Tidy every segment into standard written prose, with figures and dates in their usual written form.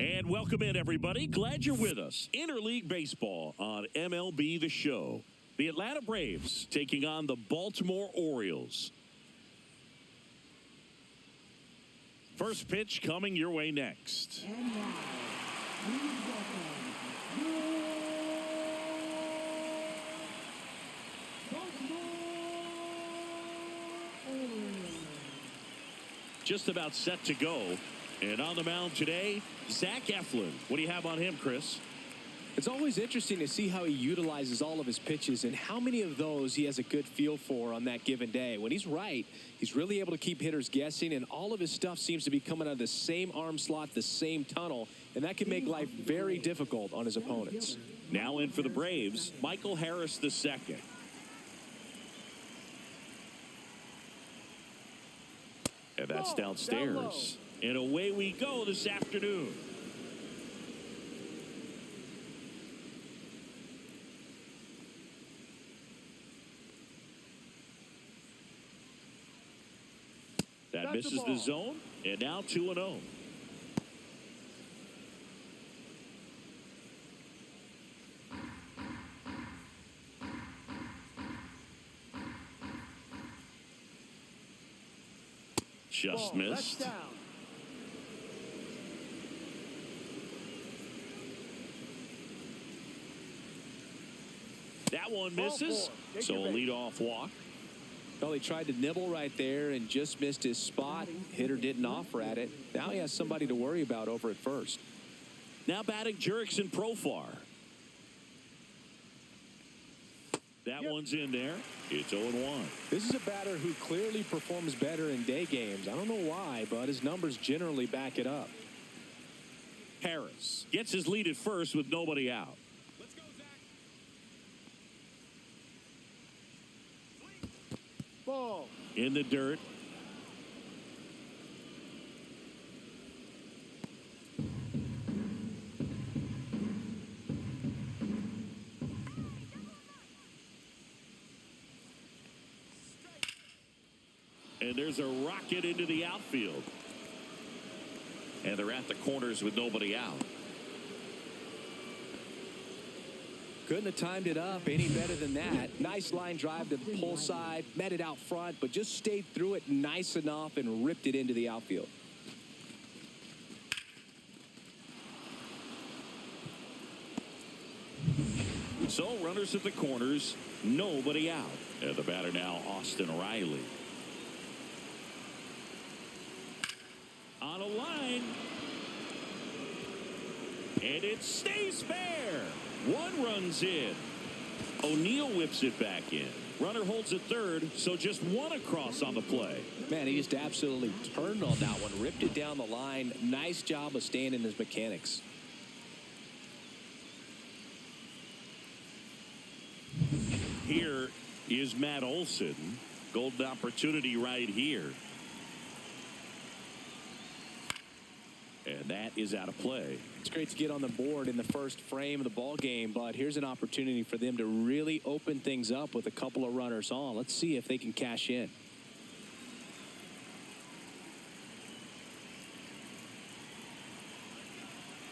And welcome in, everybody. Glad you're with us. Interleague Baseball on MLB The Show. The Atlanta Braves taking on the Baltimore Orioles. First pitch coming your way next. And now, please welcome Baltimore Orioles. Just about set to go. And on the mound today, Zach Eflin. What do you have on him, Chris? It's always interesting to see how he utilizes all of his pitches and how many of those he has a good feel for on that given day. When he's right, he's really able to keep hitters guessing, and all of his stuff seems to be coming out of the same arm slot, the same tunnel, and that can make life very difficult on his opponents. Now in for the Braves, Michael Harris II. And that's downstairs. And away we go this afternoon. That misses the zone, and now 2-0. Just missed. That one misses, so a leadoff walk. Well, he tried to nibble right there and just missed his spot. Hitter didn't offer at it. Now he has somebody to worry about over at first. Now batting Jurickson Profar. That one's in there. It's 0-1. This is a batter who clearly performs better in day games. I don't know why, but his numbers generally back it up. Harris gets his lead at first with nobody out. Let's go, Zach. Ball. In the dirt. And there's a rocket into the outfield. And they're at the corners with nobody out. Couldn't have timed it up any better than that. Nice line drive to the pull side, met it out front, but just stayed through it nice enough and ripped it into the outfield. So runners at the corners, nobody out. And the batter now, Austin Riley. On a line. And it stays fair. One runs in. O'Neill whips it back in. Runner holds at third, so just one across on the play. Man, he just absolutely turned on that one, ripped it down the line. Nice job of staying in his mechanics. Here is Matt Olson. Golden opportunity right here. And that is out of play. It's great to get on the board in the first frame of the ball game, but here's an opportunity for them to really open things up with a couple of runners on. Let's see if they can cash in.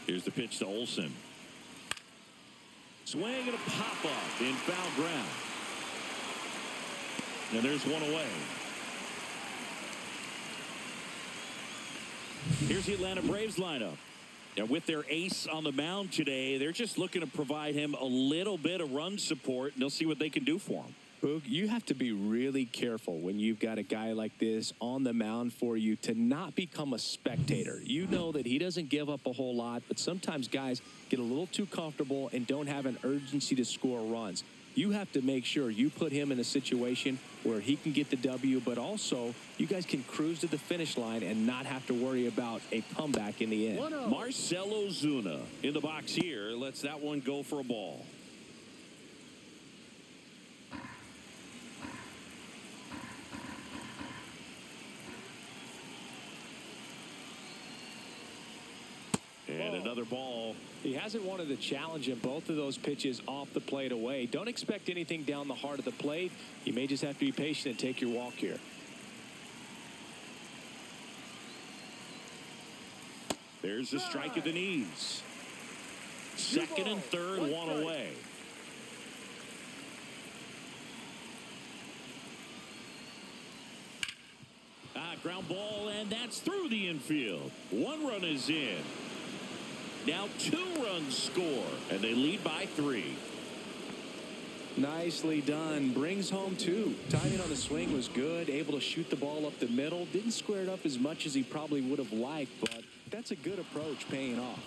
Here's the pitch to Olson. Swing and a pop-up in foul ground. And there's one away. Here's the Atlanta Braves lineup. And with their ace on the mound today, they're just looking to provide him a little bit of run support, and they'll see what they can do for him. Boog, you have to be really careful when you've got a guy like this on the mound for you to not become a spectator. You know that he doesn't give up a whole lot, but sometimes guys get a little too comfortable and don't have an urgency to score runs. You have to make sure you put him in a situation where he can get the W, but also you guys can cruise to the finish line and not have to worry about a comeback in the end. Marcell Ozuna in the box here. Lets that one go for a ball. And another ball. He hasn't wanted the challenge in both of those pitches off the plate away. Don't expect anything down the heart of the plate. You may just have to be patient and take your walk here. There's a strike at the knees. Second and third, one away. Ground ball, and that's through the infield. One run is in. Now 2 runs score, and they lead by 3. Nicely done. Brings home 2. Timing on the swing was good. Able to shoot the ball up the middle. Didn't square it up as much as he probably would have liked, but that's a good approach, paying off.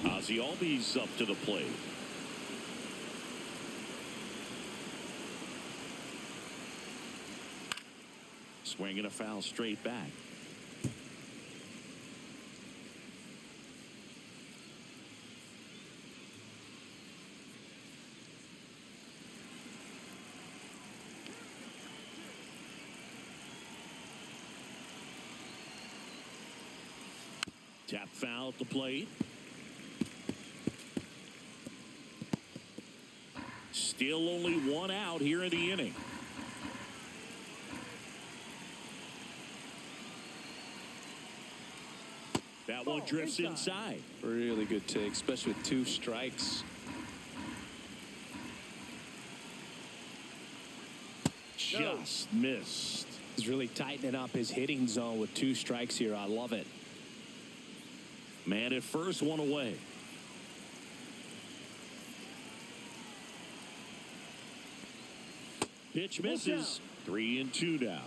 Ozzie Albies up to the plate. Swinging a foul straight back. Tap foul at the plate. Still only 1 out here in the inning. That one drifts inside. Really good take, especially with 2 strikes. Just missed. He's really tightening up his hitting zone with 2 strikes here. I love it. Man at first, 1 away. Pitch misses. 3-2 now.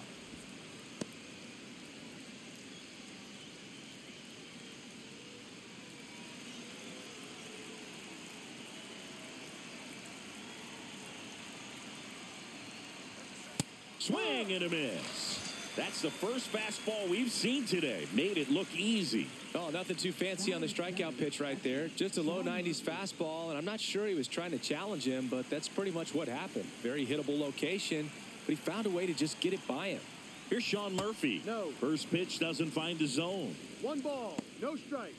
Swing and a miss. That's the first fastball we've seen today. Made it look easy. Oh, nothing too fancy on the strikeout pitch right there. Just a low 90s fastball, and I'm not sure he was trying to challenge him, but that's pretty much what happened. Very hittable location, but he found a way to just get it by him. Here's Sean Murphy. No. First pitch doesn't find the zone. 1 ball, no strike.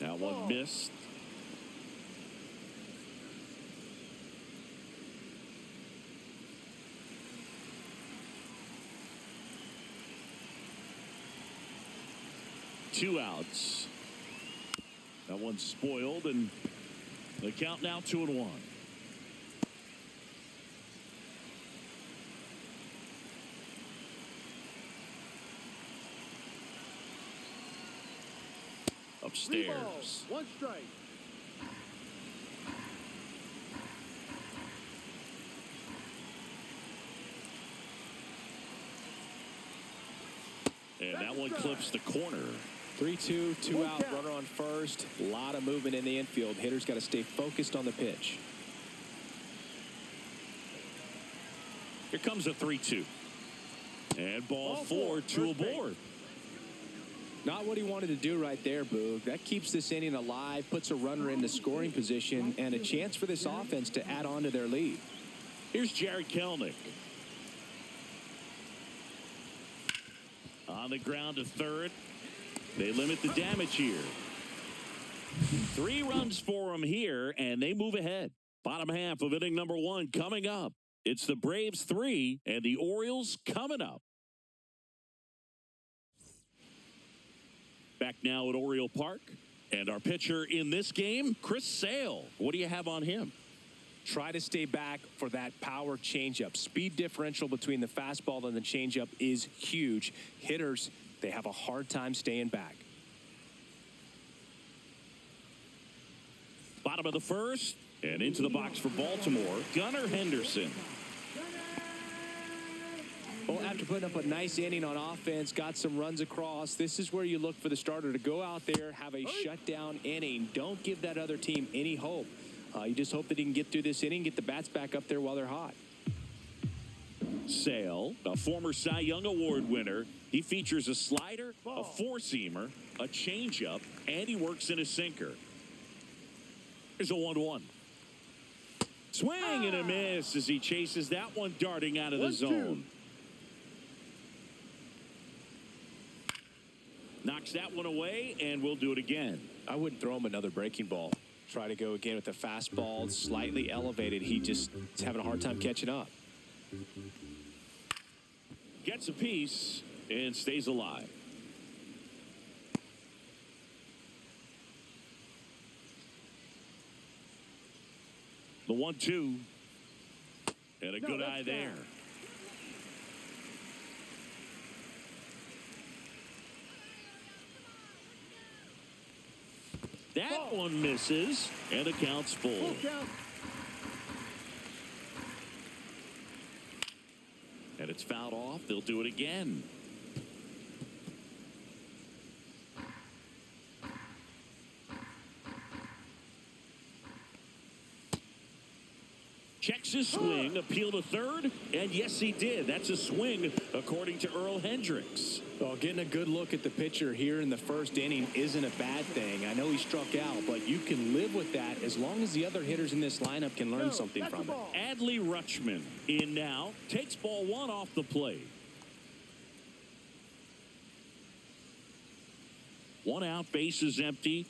That one missed. Two outs. That one's spoiled, and the count now 2-1. Upstairs. 3 balls, 1 strike. And that one clips the corner. 3-2, 2 out, runner on first. A lot of movement in the infield. Hitters got to stay focused on the pitch. Here comes a 3-2. And ball 4, 2 aboard. Not what he wanted to do right there, Boog. That keeps this inning alive, puts a runner in the scoring position, and a chance for this offense to add on to their lead. Here's Jared Kelenic. On the ground to third. They limit the damage here. 3 runs for him here, and they move ahead. Bottom half of inning number 1 coming up. It's the Braves 3 and the Orioles coming up. Back now at Oriole Park. And our pitcher in this game, Chris Sale. What do you have on him? Try to stay back for that power changeup. Speed differential between the fastball and the changeup is huge. Hitters, they have a hard time staying back. Bottom of the first. And into the box for Baltimore, Gunnar Henderson. Well, after putting up a nice inning on offense, got some runs across, this is where you look for the starter to go out there, have a shutdown inning. Don't give that other team any hope. You just hope that he can get through this inning, get the bats back up there while they're hot. Sale, a former Cy Young Award winner. He features a slider, a four-seamer, a changeup, and he works in a sinker. Here's a 1-1. Swing and a miss as he chases that one darting out of the zone. Knocks that one away, and we'll do it again. I wouldn't throw him another breaking ball. Try to go again with the fastball, slightly elevated. He just is having a hard time catching up. Gets a piece and stays alive. The 1-2. And a good eye there. That one misses, and the count's full. Full count. And it's fouled off. They'll do it again. Checks his swing, appeal to third, and yes, he did. That's a swing, according to Earl Hendricks. Well, getting a good look at the pitcher here in the first inning isn't a bad thing. I know he struck out, but you can live with that as long as the other hitters in this lineup can learn something from it. Adley Rutschman in now, takes ball one off the plate. One out, base is empty.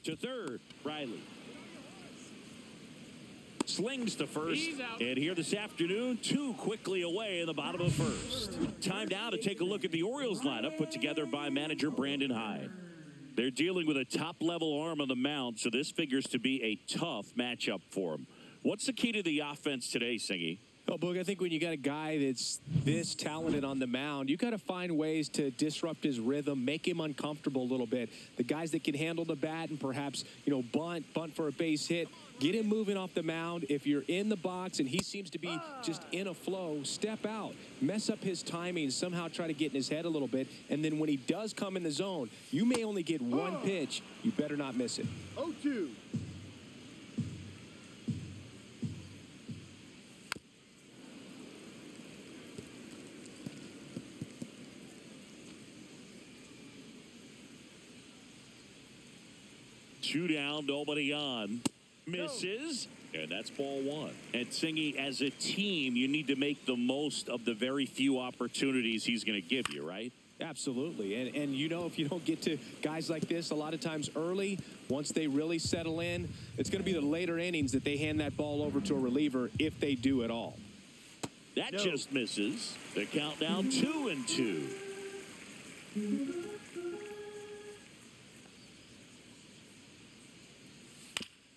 To third, Riley. Slings to first. And here this afternoon, two quickly away in the bottom of the first. Time now to take a look at the Orioles lineup put together by manager Brandon Hyde. They're dealing with a top-level arm on the mound, so this figures to be a tough matchup for them. What's the key to the offense today, Singy? Well, Boog, I think when you got a guy that's this talented on the mound, you got to find ways to disrupt his rhythm, make him uncomfortable a little bit. The guys that can handle the bat and perhaps, bunt for a base hit, get him moving off the mound. If you're in the box and he seems to be just in a flow, step out, mess up his timing, somehow try to get in his head a little bit. And then when he does come in the zone, you may only get one pitch. You better not miss it. 0-2. Two down, nobody on. Misses, and that's ball one. And Singy, as a team, you need to make the most of the very few opportunities he's going to give you, right? Absolutely. And if you don't get to guys like this a lot of times early, once they really settle in, it's going to be the later innings that they hand that ball over to a reliever if they do at all. That just misses. The count now 2-2.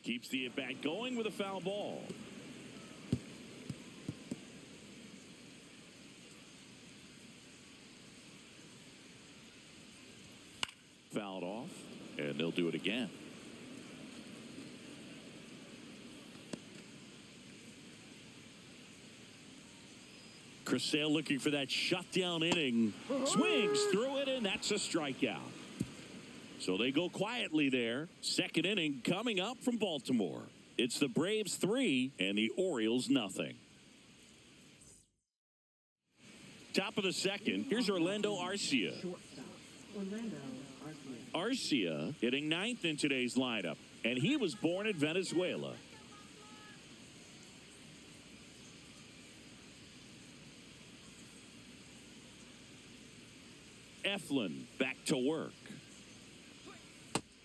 Keeps the at-bat going with a foul ball. Fouled off, and they'll do it again. Chris Sale looking for that shutdown inning. Swings through it, and that's a strikeout. So they go quietly there. Second inning coming up from Baltimore. It's the Braves 3 and the Orioles nothing. Top of the second, here's Orlando Arcia. Arcia hitting ninth in today's lineup, and he was born in Venezuela. Eflin back to work.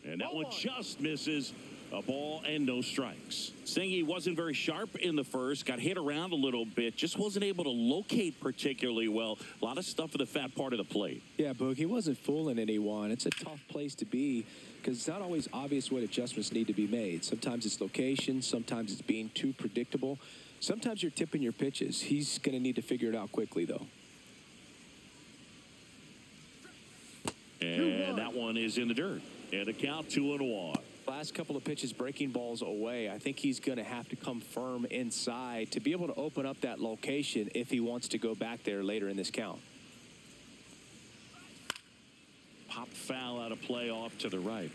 And that one just misses. A ball and no strikes. Singy wasn't very sharp in the first, got hit around a little bit, just wasn't able to locate particularly well. A lot of stuff in the fat part of the plate. Yeah, Boog, he wasn't fooling anyone. It's a tough place to be because it's not always obvious what adjustments need to be made. Sometimes it's location, sometimes it's being too predictable. Sometimes you're tipping your pitches. He's going to need to figure it out quickly, though. And that one is in the dirt. And a count 2-1. Last couple of pitches breaking balls away. I think he's going to have to come firm inside to be able to open up that location if he wants to go back there later in this count. Pop foul out of play off to the right.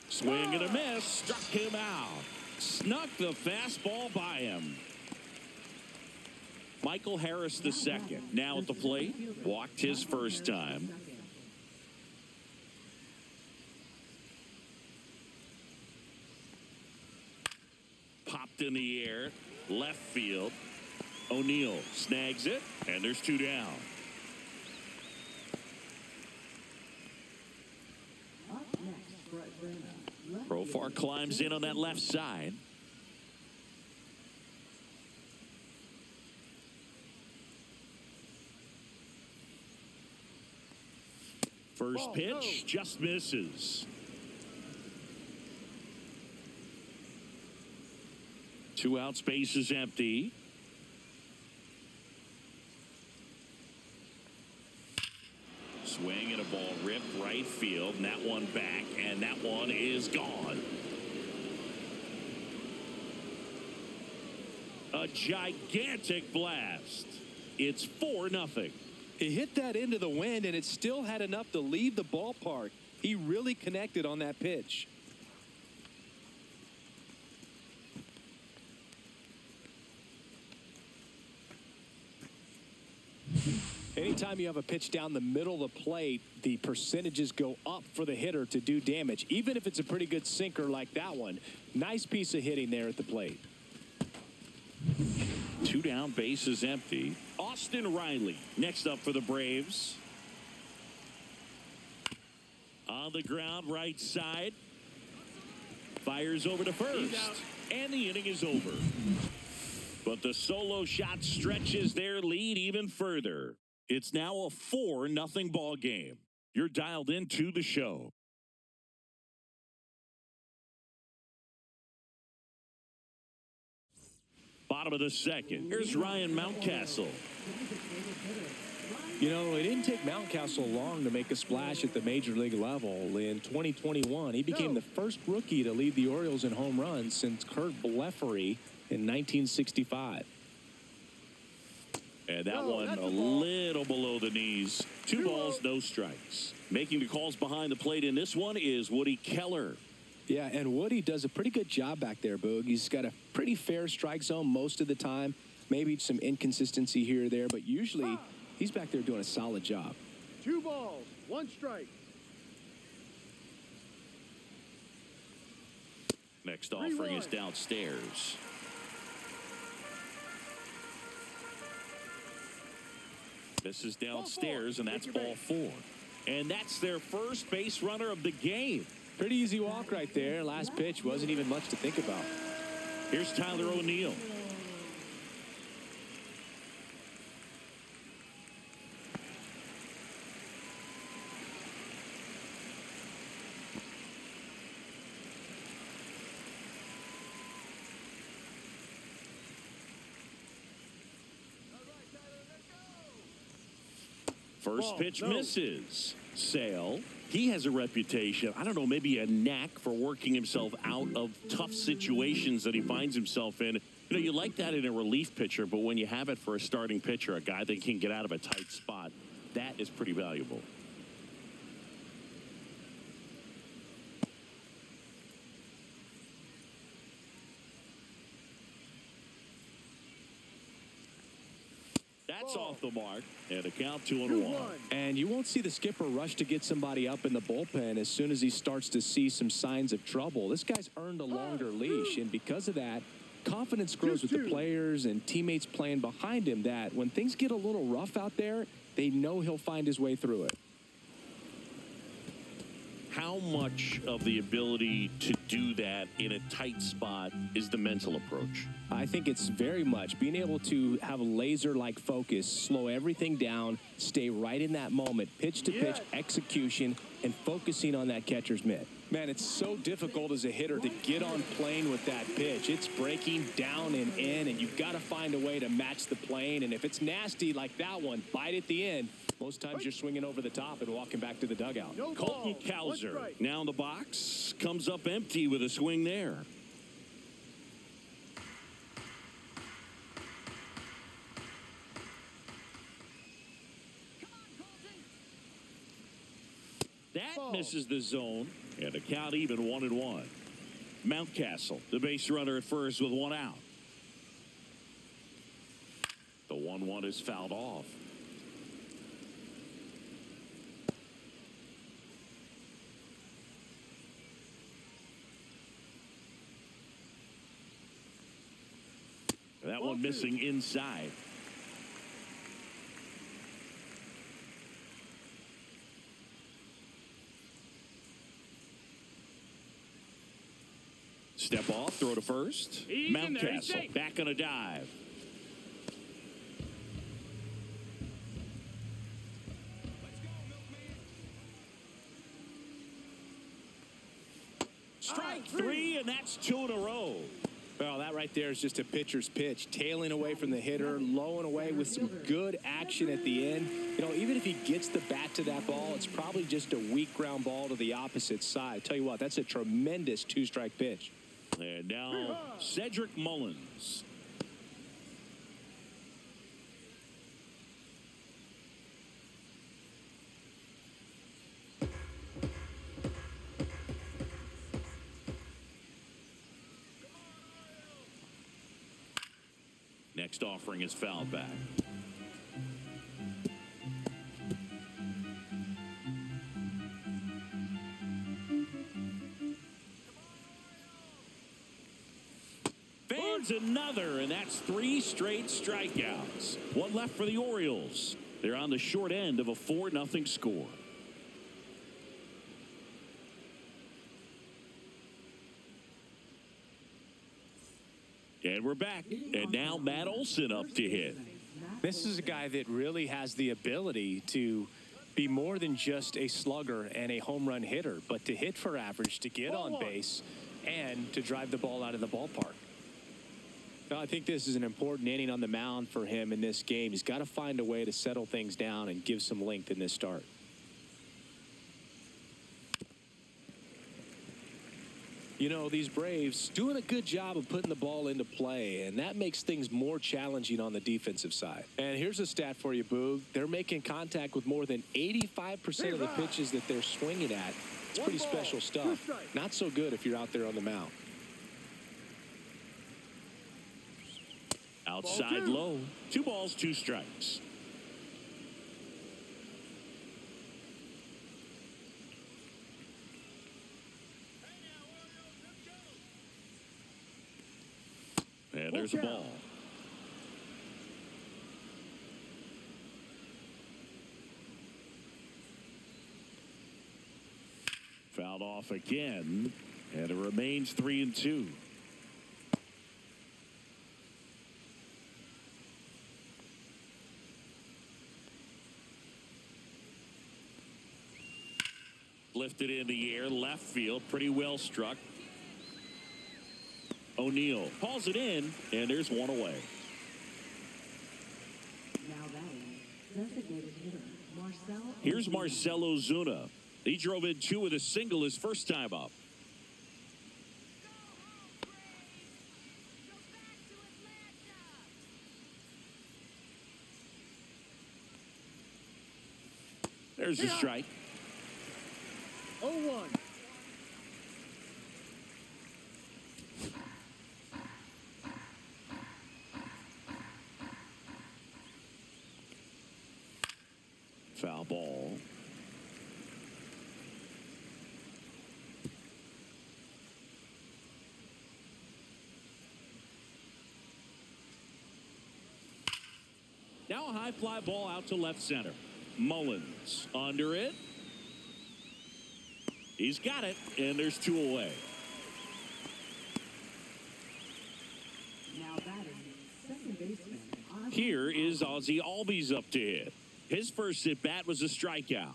Swing and a miss. Struck him out. Snuck the fastball by him. Michael Harris the second. Now at the plate. Walked his first time. in the air. Left field. O'Neill snags it, and there's 2 down. Profar climbs in on that left side. First pitch just misses. 2 outs, base is empty. Swing and a ball ripped right field, and that one back, and that one is gone. A gigantic blast. It's 4-0. He hit that into the wind, and it still had enough to leave the ballpark. He really connected on that pitch. Anytime you have a pitch down the middle of the plate, the percentages go up for the hitter to do damage, even if it's a pretty good sinker like that one. Nice piece of hitting there at the plate. 2 down, base is empty. Austin Riley next up for the Braves. On the ground, right side. Fires over to first. And the inning is over. But the solo shot stretches their lead even further. It's now a 4-0 ball game. You're dialed into the show. Bottom of the second. Here's Ryan Mountcastle. You know, it didn't take Mountcastle long to make a splash at the major league level. In 2021, he became the first rookie to lead the Orioles in home runs since Kurt Blefary in 1965. And that one a little below the knees. 2 balls, no strikes. Making the calls behind the plate in this one is Woody Keller. Yeah, and Woody does a pretty good job back there, Boog. He's got a pretty fair strike zone most of the time. Maybe some inconsistency here or there, but usually he's back there doing a solid job. 2 balls, 1 strike. Next offering is downstairs. This is downstairs, and that's ball 4. And that's their first base runner of the game. Pretty easy walk right there. Last pitch wasn't even much to think about. Here's Tyler O'Neill. First pitch misses. Sale. He has a reputation, I don't know, maybe a knack for working himself out of tough situations that he finds himself in. You know, you like that in a relief pitcher, but when you have it for a starting pitcher, a guy that can get out of a tight spot, that is pretty valuable. That's off the mark, and a count 2-1. And you won't see the skipper rush to get somebody up in the bullpen as soon as he starts to see some signs of trouble. This guy's earned a longer leash, and because of that, confidence grows with the players and teammates playing behind him that when things get a little rough out there, they know he'll find his way through it. How much of the ability to do that in a tight spot is the mental approach? I think it's very much being able to have laser-like focus, slow everything down, stay right in that moment, pitch-to-pitch execution, and focusing on that catcher's mitt. Man, it's so difficult as a hitter to get on plane with that pitch. It's breaking down and in, and you've got to find a way to match the plane. And if it's nasty like that one, bite at the end. Most times you're swinging over the top and walking back to the dugout. Colton Cowser now in the box, comes up empty with a swing there. That misses the zone, and a count even 1-1. Mountcastle, the base runner at first with 1 out. The 1-1 is fouled off. That one missing inside. Step off, throw to first. Mountcastle back on a dive. Strike three, and that's 2 in a row. Well, that right there is just a pitcher's pitch, tailing away from the hitter, low and away with some good action at the end. You know, even if he gets the bat to that ball, it's probably just a weak ground ball to the opposite side. Tell you what, that's a tremendous 2-strike pitch. And now Cedric Mullins. Next offering is fouled back. Fans another, and that's 3 straight strikeouts. One left for the Orioles. They're on the short end of a 4-0 score. And we're back. And now Matt Olson up to hit. This is a guy that really has the ability to be more than just a slugger and a home run hitter, but to hit for average, to get on base, and to drive the ball out of the ballpark. Now, I think this is an important inning on the mound for him in this game. He's got to find a way to settle things down and give some length in this start. You know, these Braves doing a good job of putting the ball into play, and that makes things more challenging on the defensive side. And here's a stat for you, Boog. They're making contact with more than 85% of the pitches that they're swinging at. It's pretty special stuff. Not so good if you're out there on the mound. Outside low. 2 balls, 2 strikes. And there's a ball. Fouled off again, and it remains 3-2. Lifted in the air, left field, pretty well struck. O'Neill hauls it in, and there's one away. Here's Marcell Ozuna. He drove in 2 with a single his first time up. There's the strike. 0-1. Foul ball. Now a high fly ball out to left center. Mullins under it. He's got it, and there's 2 away. Now batting, second baseman. Here is Ozzie Albies up to hit. His first at bat was a strikeout.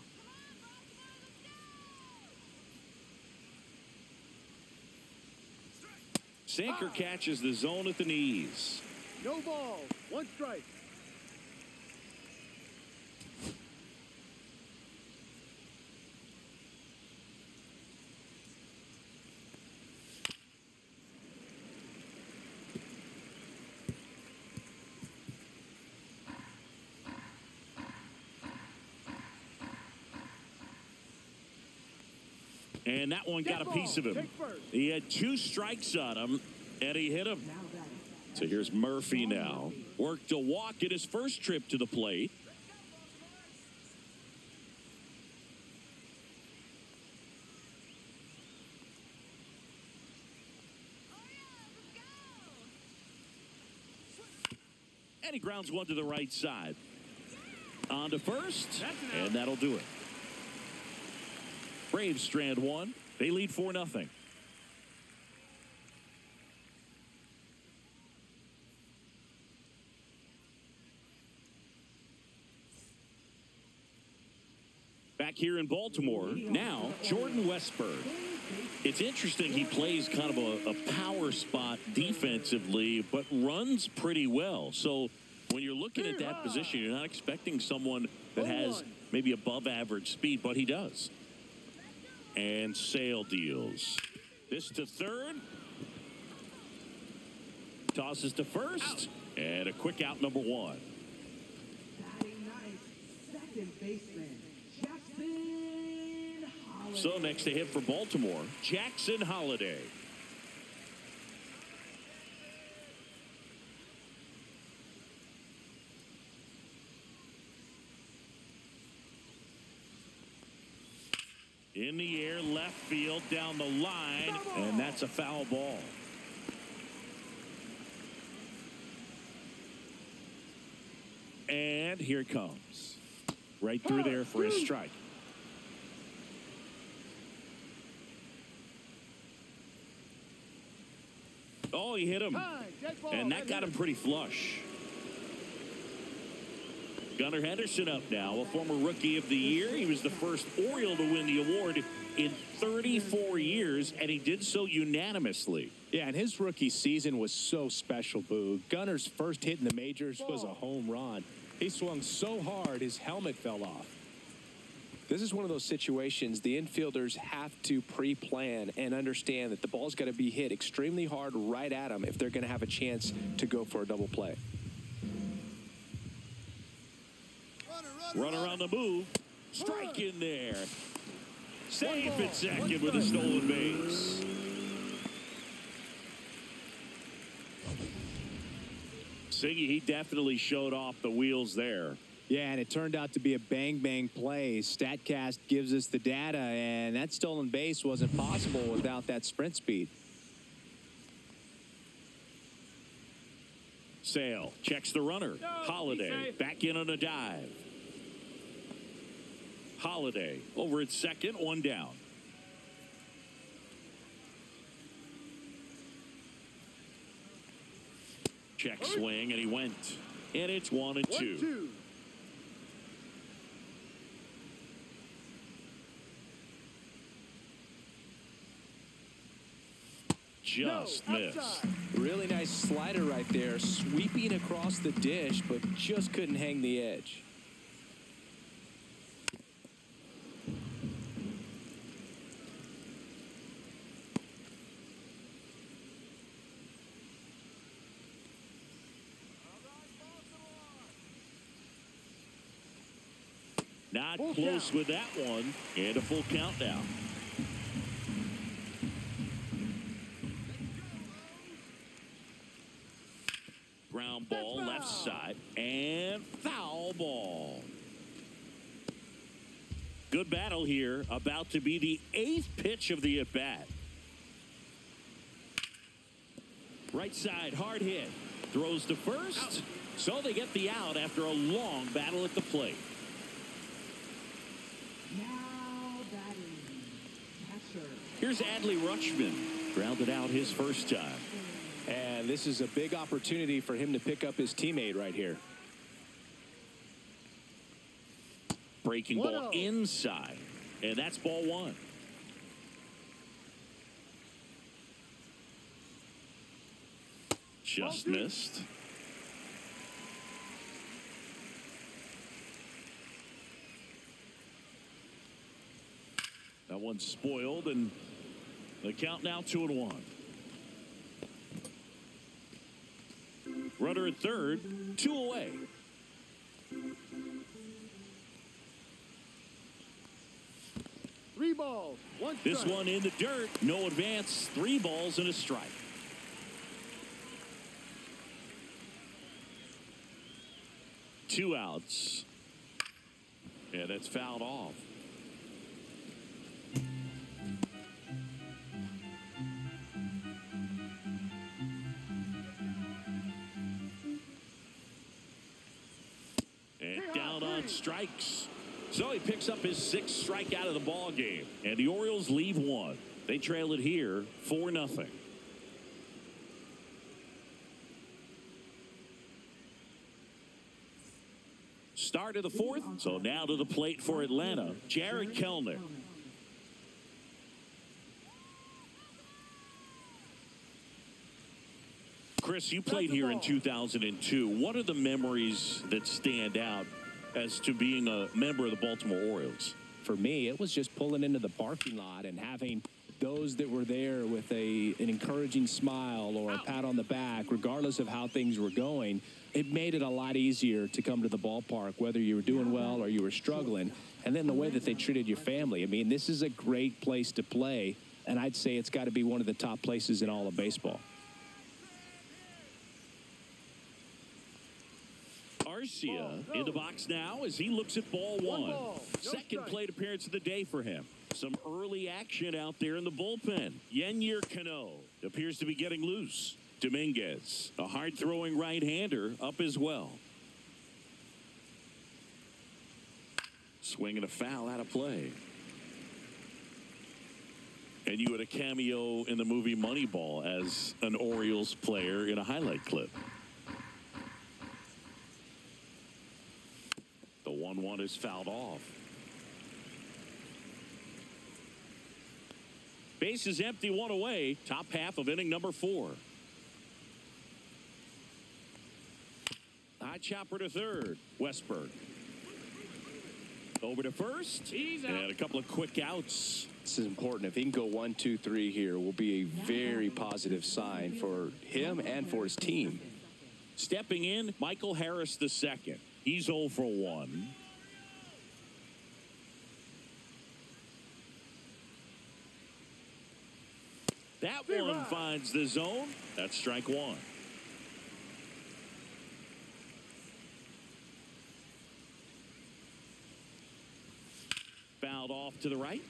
Sinker catches the zone at the knees. No ball. 1 strike. And that one got a piece of him. He had 2 strikes on him, and he hit him. So here's Murphy now. Worked a walk at his first trip to the plate. And he grounds one to the right side. On to first, and that'll do it. Braves strand one. They lead 4-0. Back here in Baltimore, now Jordan Westberg. It's interesting, he plays kind of a power spot defensively, but runs pretty well. So when you're looking at that position, you're not expecting someone that has maybe above average speed, but he does. And Sale deals. This to third. Tosses to first. And a quick out, number one. Batting ninth, second baseman, Jackson Holiday. So next to hit for Baltimore, Jackson Holiday. In the air, left field, down the line, and that's a foul ball. And here it comes. Right through there for a strike. Oh, he hit him. And that got him pretty flush. Gunnar Henderson up now, a former Rookie of the Year. He was the first Oriole to win the award in 34 years, and he did so unanimously. Yeah, and his rookie season was so special, Boo. Gunner's first hit in the majors was a home run. He swung so hard, his helmet fell off. This is one of those situations the infielders have to pre-plan and understand that the ball's got to be hit extremely hard right at them if they're going to have a chance to go for a double play. Runner on the move. Strike in there. Safe at second with a stolen base. Siggy, he definitely showed off the wheels there. Yeah, and it turned out to be a bang-bang play. StatCast gives us the data, and that stolen base wasn't possible without that sprint speed. Sale checks the runner. Holiday back in on a dive. Holiday over at second, one down. Check swing, and he went. And it's 1-2. Just missed. Really nice slider right there, sweeping across the dish, but just couldn't hang the edge. Not close with that one, and a full count now. Ground ball left side, and foul ball. Good battle here, about to be the 8th pitch of the at-bat. Right side, hard hit. Throws to first, so they get the out after a long battle at the plate. Now batting, catcher. Here's Adley Rutschman, grounded out his first time. And this is a big opportunity for him to pick up his teammate right here. Breaking ball inside, and that's ball one. Just missed. That one's spoiled, and the count now 2-1. Runner at third, 2 away. Three balls, one strike. This one in the dirt, no advance, 3 balls and a strike. Two outs. And it's fouled off. And down on strikes. So he picks up his 6th strikeout of the ball game. And the Orioles leave one. They trail it here 4-0. Start of the 4th. So now to the plate for Atlanta, Jared Kelenic. Chris, you played here in 2002. What are the memories that stand out as to being a member of the Baltimore Orioles? For me, it was just pulling into the parking lot and having those that were there with an encouraging smile or a pat on the back, regardless of how things were going. It made it a lot easier to come to the ballpark, whether you were doing well or you were struggling. And then the way that they treated your family. I mean, this is a great place to play, and I'd say it's got to be one of the top places in all of baseball. Arcia in the box now as he looks at ball one. Second plate appearance of the day for him. Some early action out there in the bullpen. Yennier Cano appears to be getting loose. Dominguez, a hard-throwing right-hander, up as well. Swinging a foul out of play. And you had a cameo in the movie Moneyball as an Orioles player in a highlight clip. The 1-1 is fouled off. Base is empty, one away. Top half of inning number 4. High chopper to third. Westberg. Over to first. And a couple of quick outs. This is important. If he can go 1, 2, 3 here, will be a very positive sign for him and for his team. Stepping in, Michael Harris II. He's 0 for 1. That one finds the zone. That's strike 1. Fouled off to the right.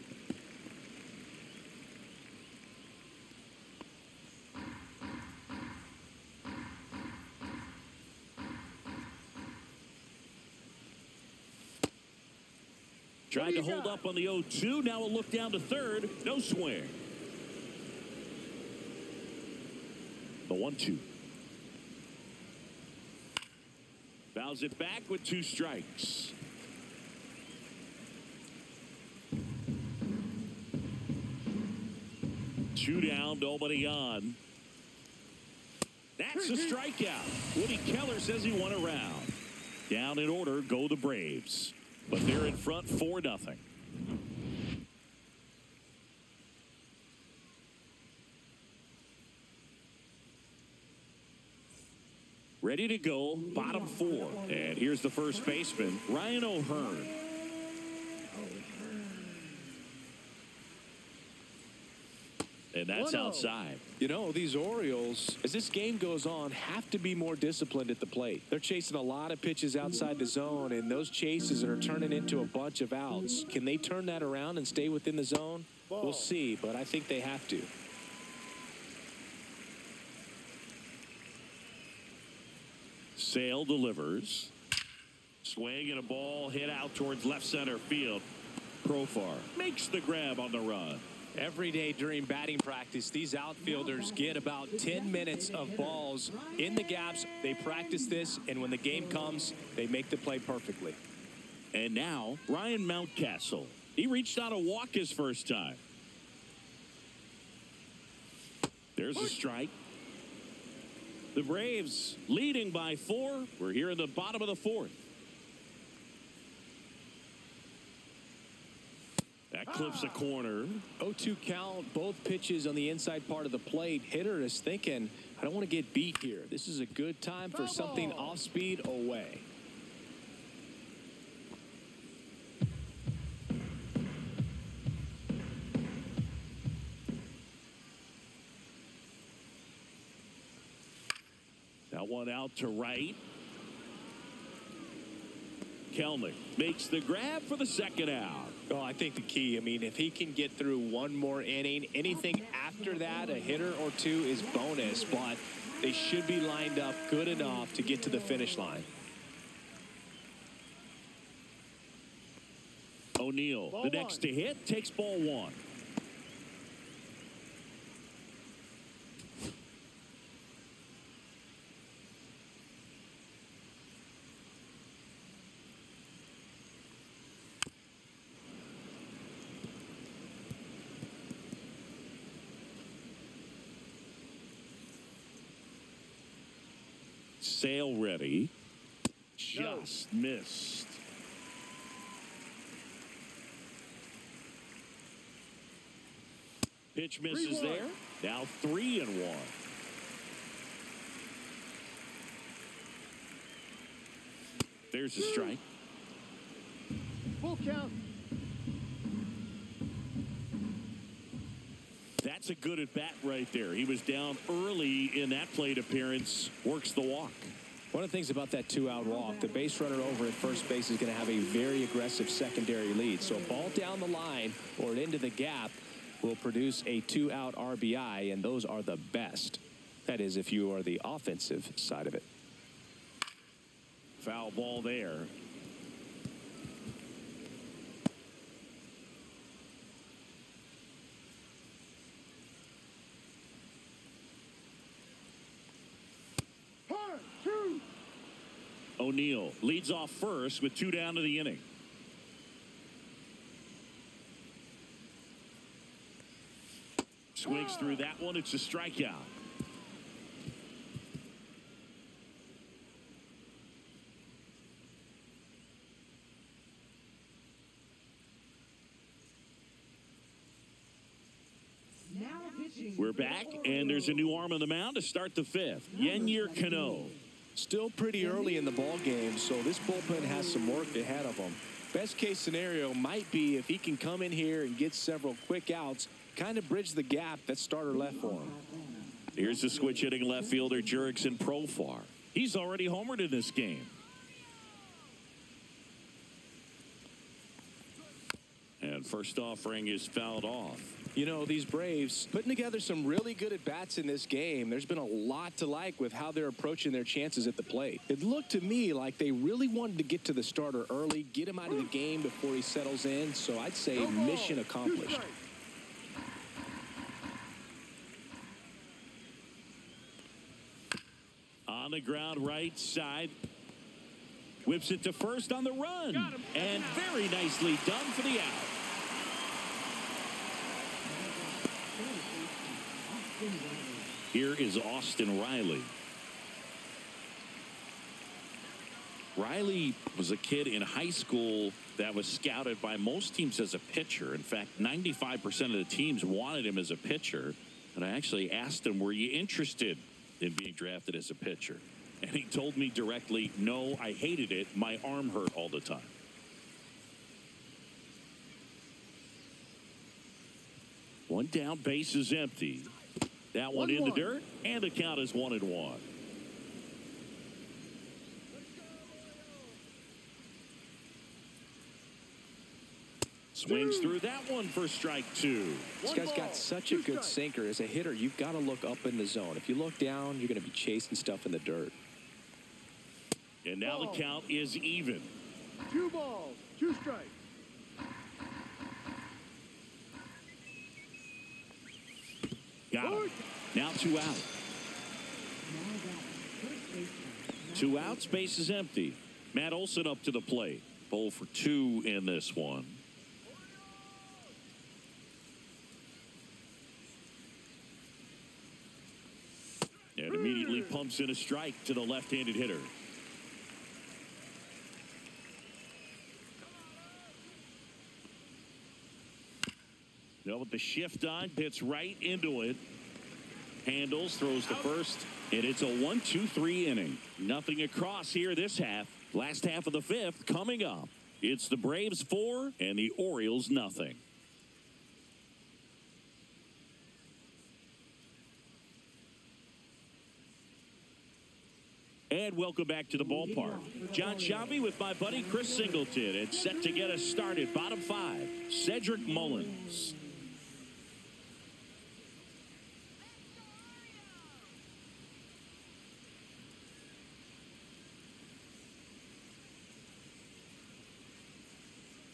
Tried to hold up on the 0-2. Now a look down to third. No swing. The 1-2. Fouls it back with 2 strikes. Two down, nobody on. That's a strikeout. Woody Keller says he won a round. Down in order go the Braves. But they're in front 4-0. Ready to go, bottom 4. And here's the first baseman, Ryan O'Hearn. And that's outside. You know, these Orioles, as this game goes on, have to be more disciplined at the plate. They're chasing a lot of pitches outside the zone, and those chases are turning into a bunch of outs. Can they turn that around and stay within the zone? We'll see, but I think they have to. Sale delivers. Swing and a ball hit out towards left center field. Profar makes the grab on the run. Every day during batting practice, these outfielders get about 10 minutes of balls in the gaps. They practice this, and when the game comes, they make the play perfectly. And now, Ryan Mountcastle. He reached out a walk his first time. There's a strike. The Braves leading by 4. We're here in the bottom of the 4th. That clips a corner. 0-2 count, both pitches on the inside part of the plate. Hitter is thinking, I don't want to get beat here. This is a good time for something off speed away. That one out to right. Kelenic makes the grab for the second out. Oh, I think the key, I mean, if he can get through one more inning, anything after that, a hitter or two is bonus, but they should be lined up good enough to get to the finish line. O'Neill, Ball the next one. to hit, takes ball one. Sale ready. Just missed. Pitch misses 3-1. there. Now 3-1. There's a strike. Full count. That's a good at bat right there. He was down early in that plate appearance. Works the walk. One of the things about that 2-out walk, the base runner over at first base is going to have a very aggressive secondary lead. So a ball down the line or into the gap will produce a 2-out RBI, and those are the best. That is, if you are the offensive side of it. Foul ball there. O'Neill leads off first with 2 down to the inning. Swings through that one. It's a strikeout. Now pitching. We're back, and there's a new arm on the mound to start the 5th. Yennier Cano. Still pretty early in the ball game, so this bullpen has some work ahead of them. Best case scenario might be if he can come in here and get several quick outs, kind of bridge the gap that starter left for him. Here's the switch hitting left fielder Jurickson Profar. He's already homered in this game. And first offering is fouled off. You know, these Braves putting together some really good at-bats in this game. There's been a lot to like with how they're approaching their chances at the plate. It looked to me like they really wanted to get to the starter early, get him out of the game before he settles in. So I'd say mission accomplished. On the ground right side. Whips it to first on the run. And very nicely done for the out. Here is Austin Riley. Riley was a kid in high school that was scouted by most teams as a pitcher. In fact, 95% of the teams wanted him as a pitcher. And I actually asked him, were you interested in being drafted as a pitcher? And he told me directly, no, I hated it. My arm hurt all the time. One down, base is empty. That one in the dirt, and the count is 1-1. Swings through that one for strike 2. This guy's got such a good sinker. As a hitter, you've got to look up in the zone. If you look down, you're going to be chasing stuff in the dirt. And now the count is even. 2 balls, 2 strikes. Got him. Now 2 out. 2 outs, base is empty. Matt Olson up to the plate. 0 for 2 in this one. And immediately pumps in a strike to the left-handed hitter. Now with the shift on, hits right into it. Handles, throws to first, and it's a 1-2-3 inning. Nothing across here this half. Last half of the 5th coming up. It's the Braves 4 and the Orioles nothing. And welcome back to the ballpark. John Sciambi with my buddy Chris Singleton. It's set to get us started. Bottom 5, Cedric Mullins.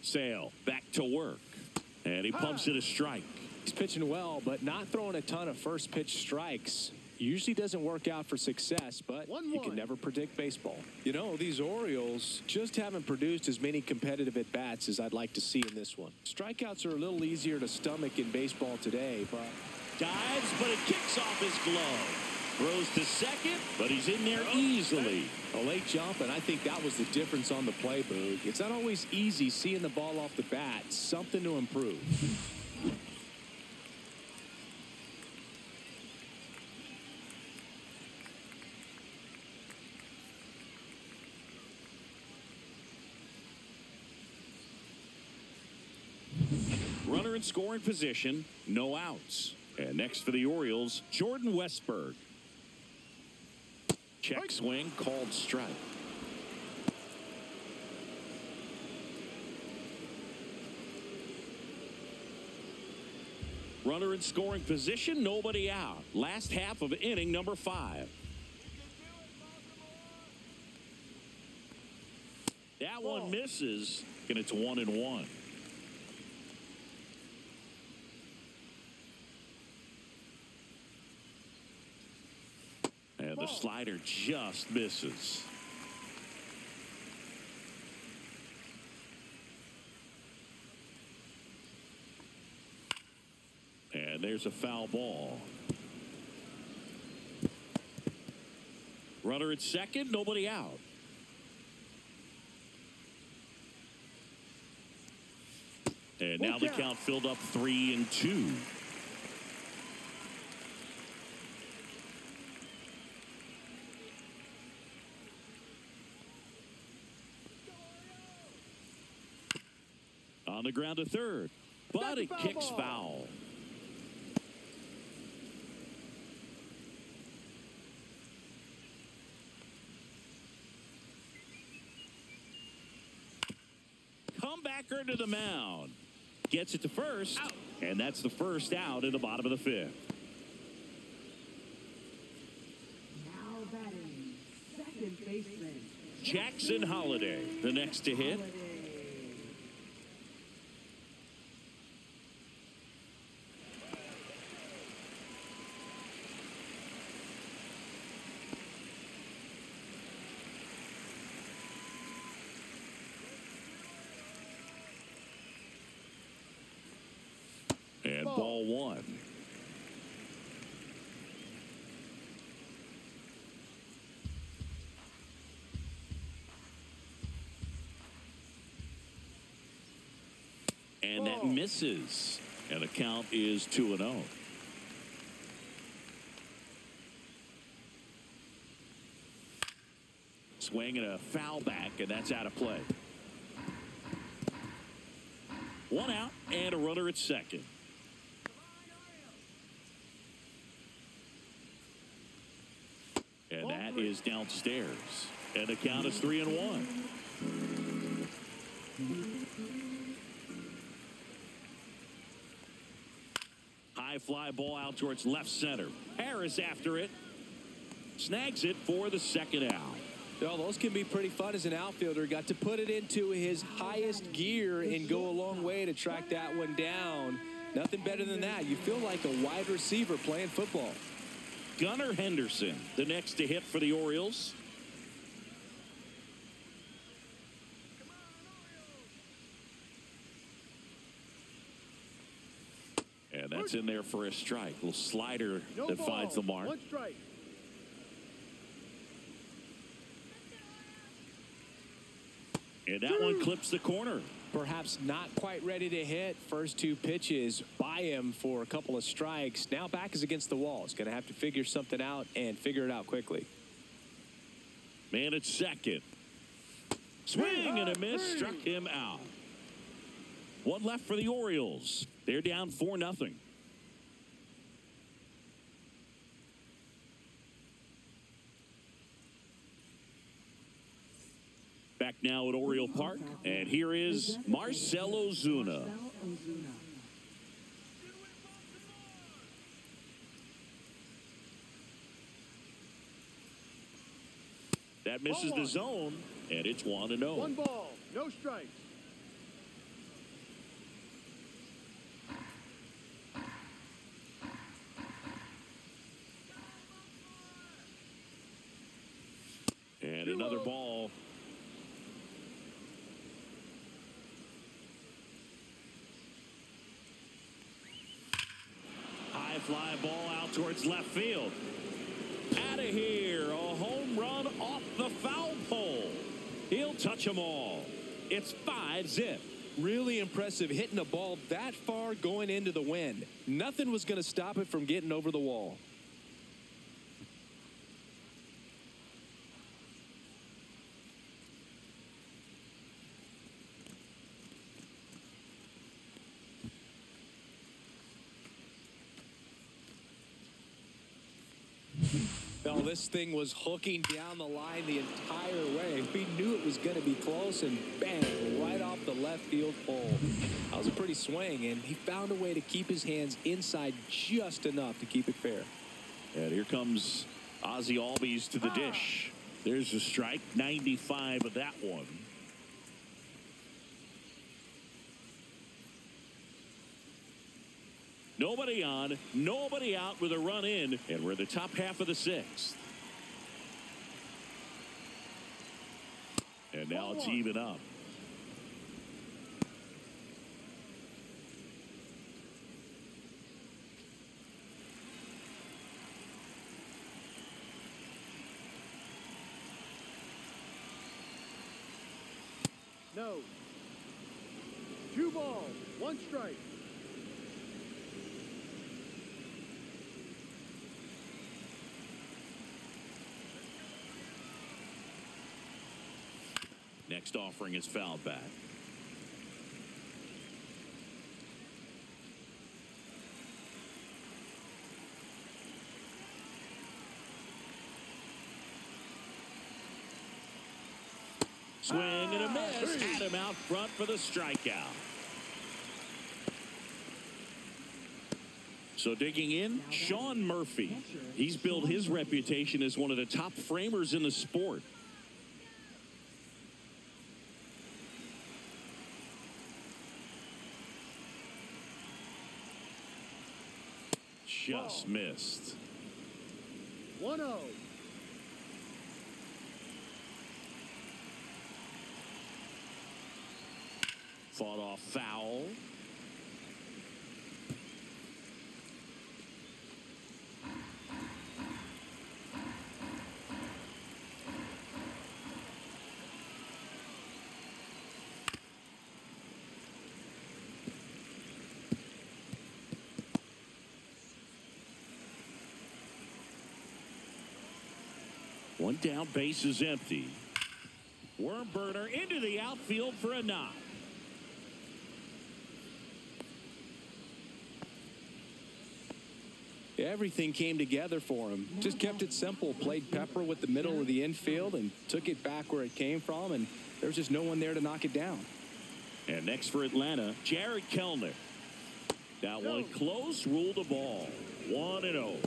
Sale back to work. And he pumps it a strike. He's pitching well, but not throwing a ton of first pitch strikes. Usually doesn't work out for success, but you can never predict baseball. You know, these Orioles just haven't produced as many competitive at-bats as I'd like to see in this one. Strikeouts are a little easier to stomach in baseball today, but... Dives, but it kicks off his glove. Throws to second, but he's in there easily. A late jump, and I think that was the difference on the play, Boog. It's not always easy seeing the ball off the bat. Something to improve. Runner in scoring position, no outs. And next for the Orioles, Jordan Westberg. Check swing, called strike. Runner in scoring position, nobody out. Last half of inning number 5. That one misses, and it's 1-1. And the slider just misses. And there's a foul ball. Runner at second, nobody out. And now the count filled up 3-2. On the ground to third, but it kicks foul. Comebacker to the mound. Gets it to first, and that's the first out in the bottom of the 5th. Now batting, second baseman Jackson Holliday, the next to hit. And ball 1. And that misses. And the count is 2-0. Swing and a foul back, and that's out of play. 1 out and a runner at second. And that is downstairs. And the count is 3-1. High fly ball out towards left center. Harris after it. Snags it for the second out. Well, those can be pretty fun as an outfielder. Got to put it into his highest gear and go a long way to track that one down. Nothing better than that. You feel like a wide receiver playing football. Gunnar Henderson, the next to hit for the Orioles. And that's in there for a strike. Little slider that finds the mark. 1 strike. And that one clips the corner. Perhaps not quite ready to hit. First 2 pitches by him for a couple of strikes. Now back is against the wall. He's going to have to figure something out and figure it out quickly. Man at second. Swing and a miss. Struck him out. 1 left for the Orioles. They're down 4-0. Back now at Oriole Park, and here is Marcell Ozuna. That misses the zone, and it's 1-0. 1 ball, no strikes. another ball. High fly ball out towards left field. Out of here. A home run off the foul pole. He'll touch them all. It's 5-zip. Really impressive hitting a ball that far going into the wind. Nothing was going to stop it from getting over the wall. Well, this thing was hooking down the line the entire way. We knew it was going to be close, and bang, right off the left field pole. That was a pretty swing, and he found a way to keep his hands inside just enough to keep it fair. And here comes Ozzie Albies to the dish. There's a strike, 95 of that one. Nobody on, nobody out with a run in, and we're in the top half of the sixth. And now it's even up. No. 2 balls, 1 strike. Next offering is fouled back. Swing and a miss. Had him out front for the strikeout. So digging in, Sean Murphy. He's built his reputation as one of the top framers in the sport. Just missed. 1-0. Fought off foul. One down, base is empty. Worm burner into the outfield for a knock. Everything came together for him. Just kept it simple. Played pepper with the middle of the infield and took it back where it came from, and there was just no one there to knock it down. And next for Atlanta, Jared Kellner. That one close, ruled the ball. 1-0.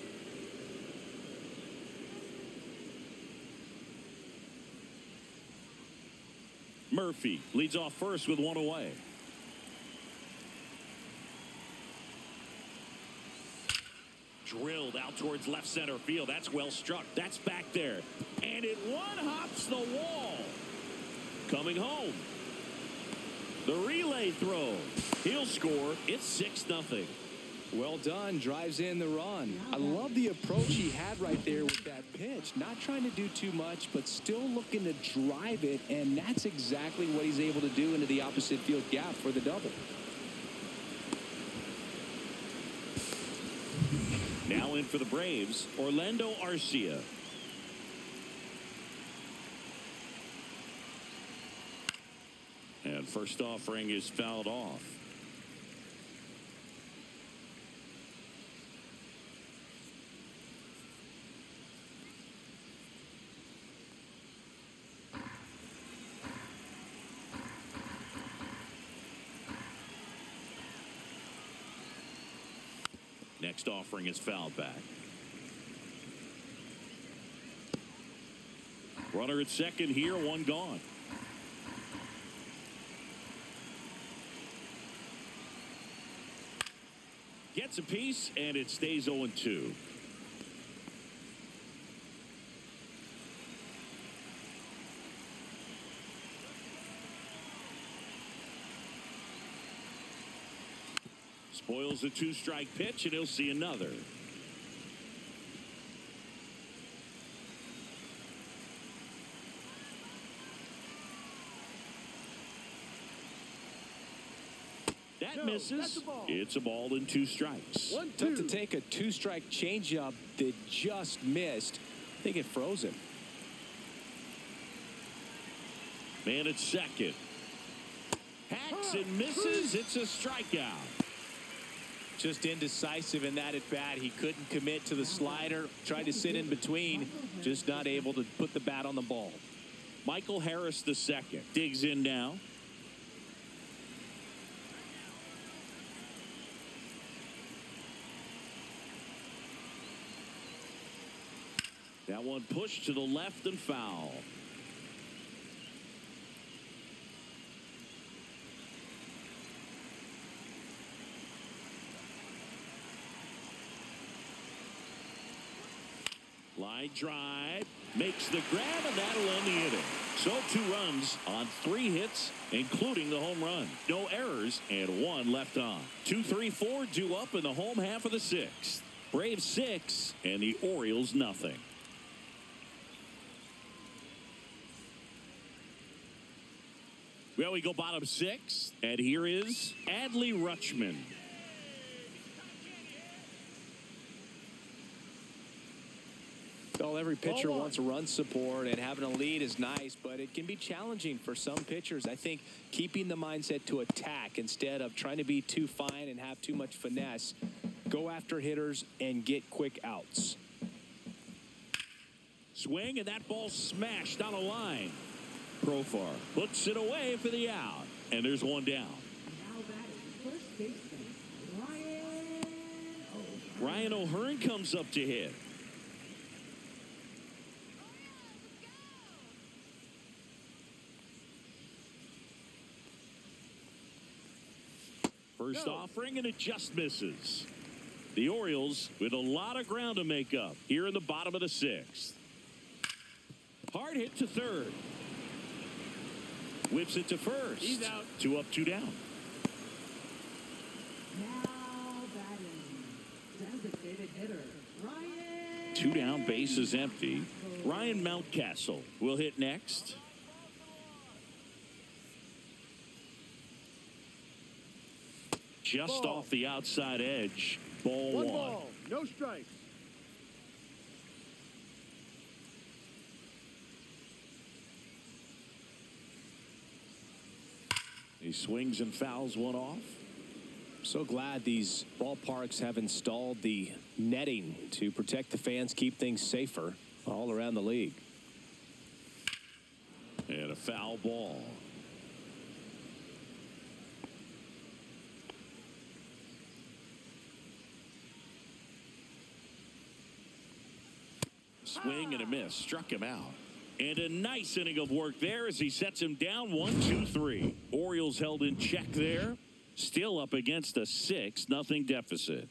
Murphy leads off first with one away. Drilled out towards left center field. That's well struck. That's back there. And it one-hops the wall. Coming home. The relay throw. He'll score. It's 6-0. Well done. Drives in the run. I love the approach he had right there with that pitch. Not trying to do too much, but still looking to drive it, and that's exactly what he's able to do into the opposite field gap for the double. Now in for the Braves, Orlando Arcia. And first offering is fouled off. Next offering is fouled back. Runner at second here, one gone. Gets a piece, and it stays 0-2. Spoils the two-strike pitch, and he'll see another. That misses. It's a ball and 2 strikes. 1-2. Tough to take a 2-strike changeup that just missed. I think it froze him. Man at second. Hacks and misses. It's a strikeout. Just indecisive in that at bat. He couldn't commit to the slider. Tried to sit in between. Just not able to put the bat on the ball. Michael Harris the second. Digs in now. That one pushed to the left and foul. Line drive, makes the grab, and that'll end the inning. So 2 runs on 3 hits, including the home run. No errors and 1 left on. 2, 3, 4 due up in the home half of the 6th. Braves 6 and the Orioles nothing. Well, we go bottom 6, and here is Adley Rutschman. Well, every pitcher wants run support, and having a lead is nice, but it can be challenging for some pitchers. I think keeping the mindset to attack instead of trying to be too fine and have too much finesse. Go after hitters and get quick outs. Swing, and that ball smashed on a line. Profar puts it away for the out, and there's 1 down. Now batting first baseman, Ryan O'Hearn comes up to hit. First offering, and it just misses. The Orioles with a lot of ground to make up here in the bottom of the 6th. Hard hit to third. Whips it to first. He's out. 2 up, 2 down. now batting designated hitter, Ryan. 2 down, base is empty. Ryan Mountcastle will hit next. Just off the outside edge. Ball 1. Ball, no strikes. He swings and fouls 1 off. So glad these ballparks have installed the netting to protect the fans, keep things safer all around the league. And a foul ball. Swing and a miss. Struck him out. And a nice inning of work there as he sets him down 1, 2, 3. Orioles held in check there. Still up against a 6-0 deficit.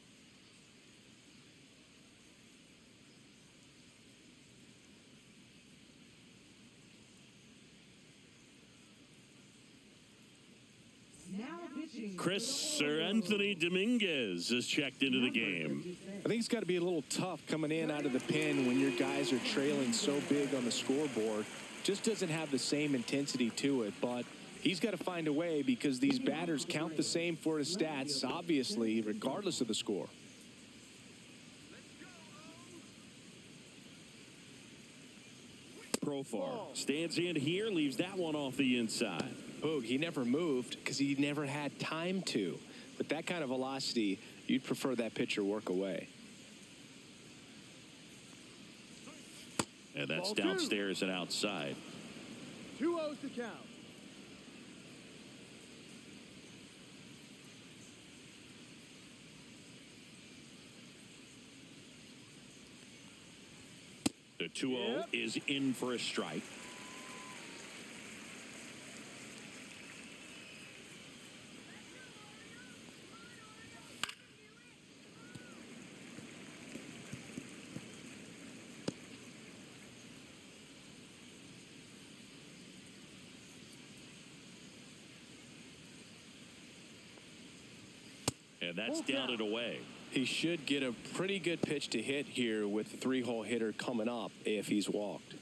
Now pitching. Chris Sir Anthony Dominguez is checked into the game. I think it's got to be a little tough coming in out of the pen when your guys are trailing so big on the scoreboard. Just doesn't have the same intensity to it, but he's got to find a way because these batters count the same for his stats, obviously, regardless of the score. Profar stands in here, leaves that one off the inside. Boog, he never moved because he never had time to. With that kind of velocity, you'd prefer that pitcher work away. And that's Ball 2. downstairs and outside. 2-0 to count. The 2-0 is in for a strike. And that's Full down count. and away. He should get a pretty good pitch to hit here with the 3-hole hitter coming up if he's walked.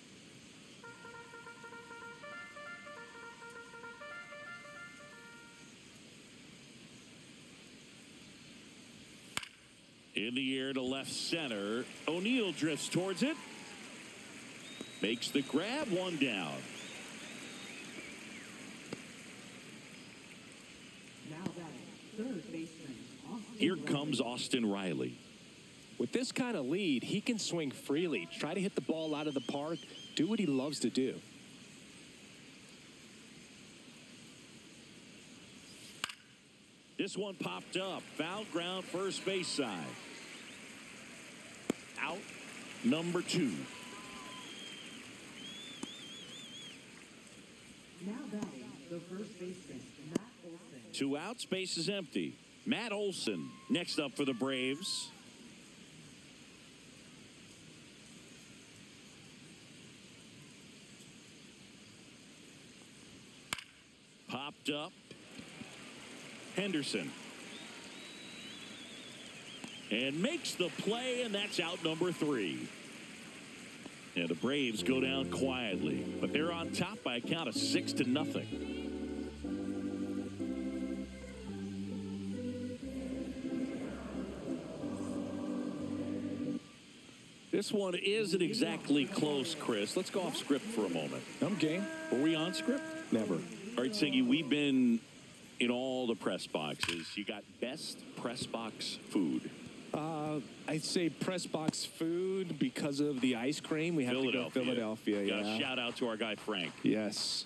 In the air to left center. O'Neill drifts towards it. Makes the grab, one down. Now batting, third baseman, Austin Here Riley. comes Austin Riley. With this kind of lead, he can swing freely, try to hit the ball out of the park, do what he loves to do. This one popped up. Foul ground, first base side. Out, number 2. Now batting, the first baseman, Matt Olson. 2 outs, base is empty. Matt Olson next up for the Braves. Popped up. Henderson. And makes the play, and that's out number 3. And the Braves go down quietly, but they're on top by a count of 6-0. This one isn't exactly close, Chris. Let's go off script for a moment. I'm game. Were we on script? Never. All right, Siggy, we've been in all the press boxes. You got best press box food. I'd say press box food because of the ice cream. We have to go Philadelphia. Got Yeah. a shout out to our guy Frank. Yes.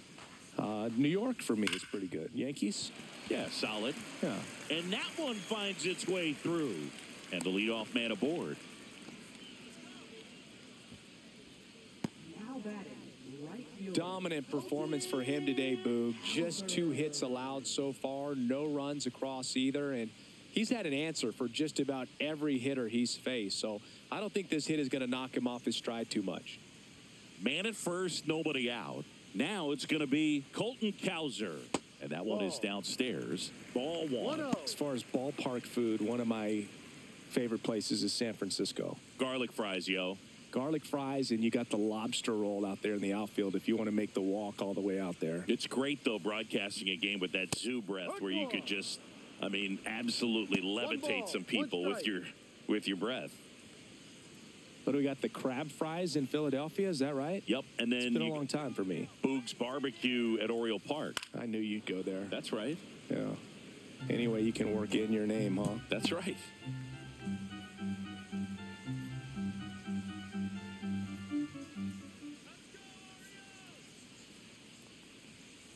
New York for me is pretty good. Yankees? Yeah, solid. Yeah. And that one finds its way through. And the leadoff man aboard. Now batting, right field. Dominant performance for him today, Boog. Just 2 hits allowed so far. No runs across either. And he's had an answer for just about every hitter he's faced. So I don't think this hit is going to knock him off his stride too much. Man at first, nobody out. Now it's going to be Colton Cowser. And that one is downstairs. Ball 1. 1-0. As far as ballpark food, one of my favorite places is San Francisco. Garlic fries, yo. Garlic fries, and you got the lobster roll out there in the outfield if you want to make the walk all the way out there. It's great, though, broadcasting a game with that zoo breath where you could just, I mean, absolutely levitate ball, some people one with your breath. But we got the crab fries in Philadelphia, is that right? Yep, and then It's been a long time for me. Boog's Barbecue at Oriole Park. I knew you'd go there. That's right. Yeah. Anyway, you can work in your name, huh? That's right.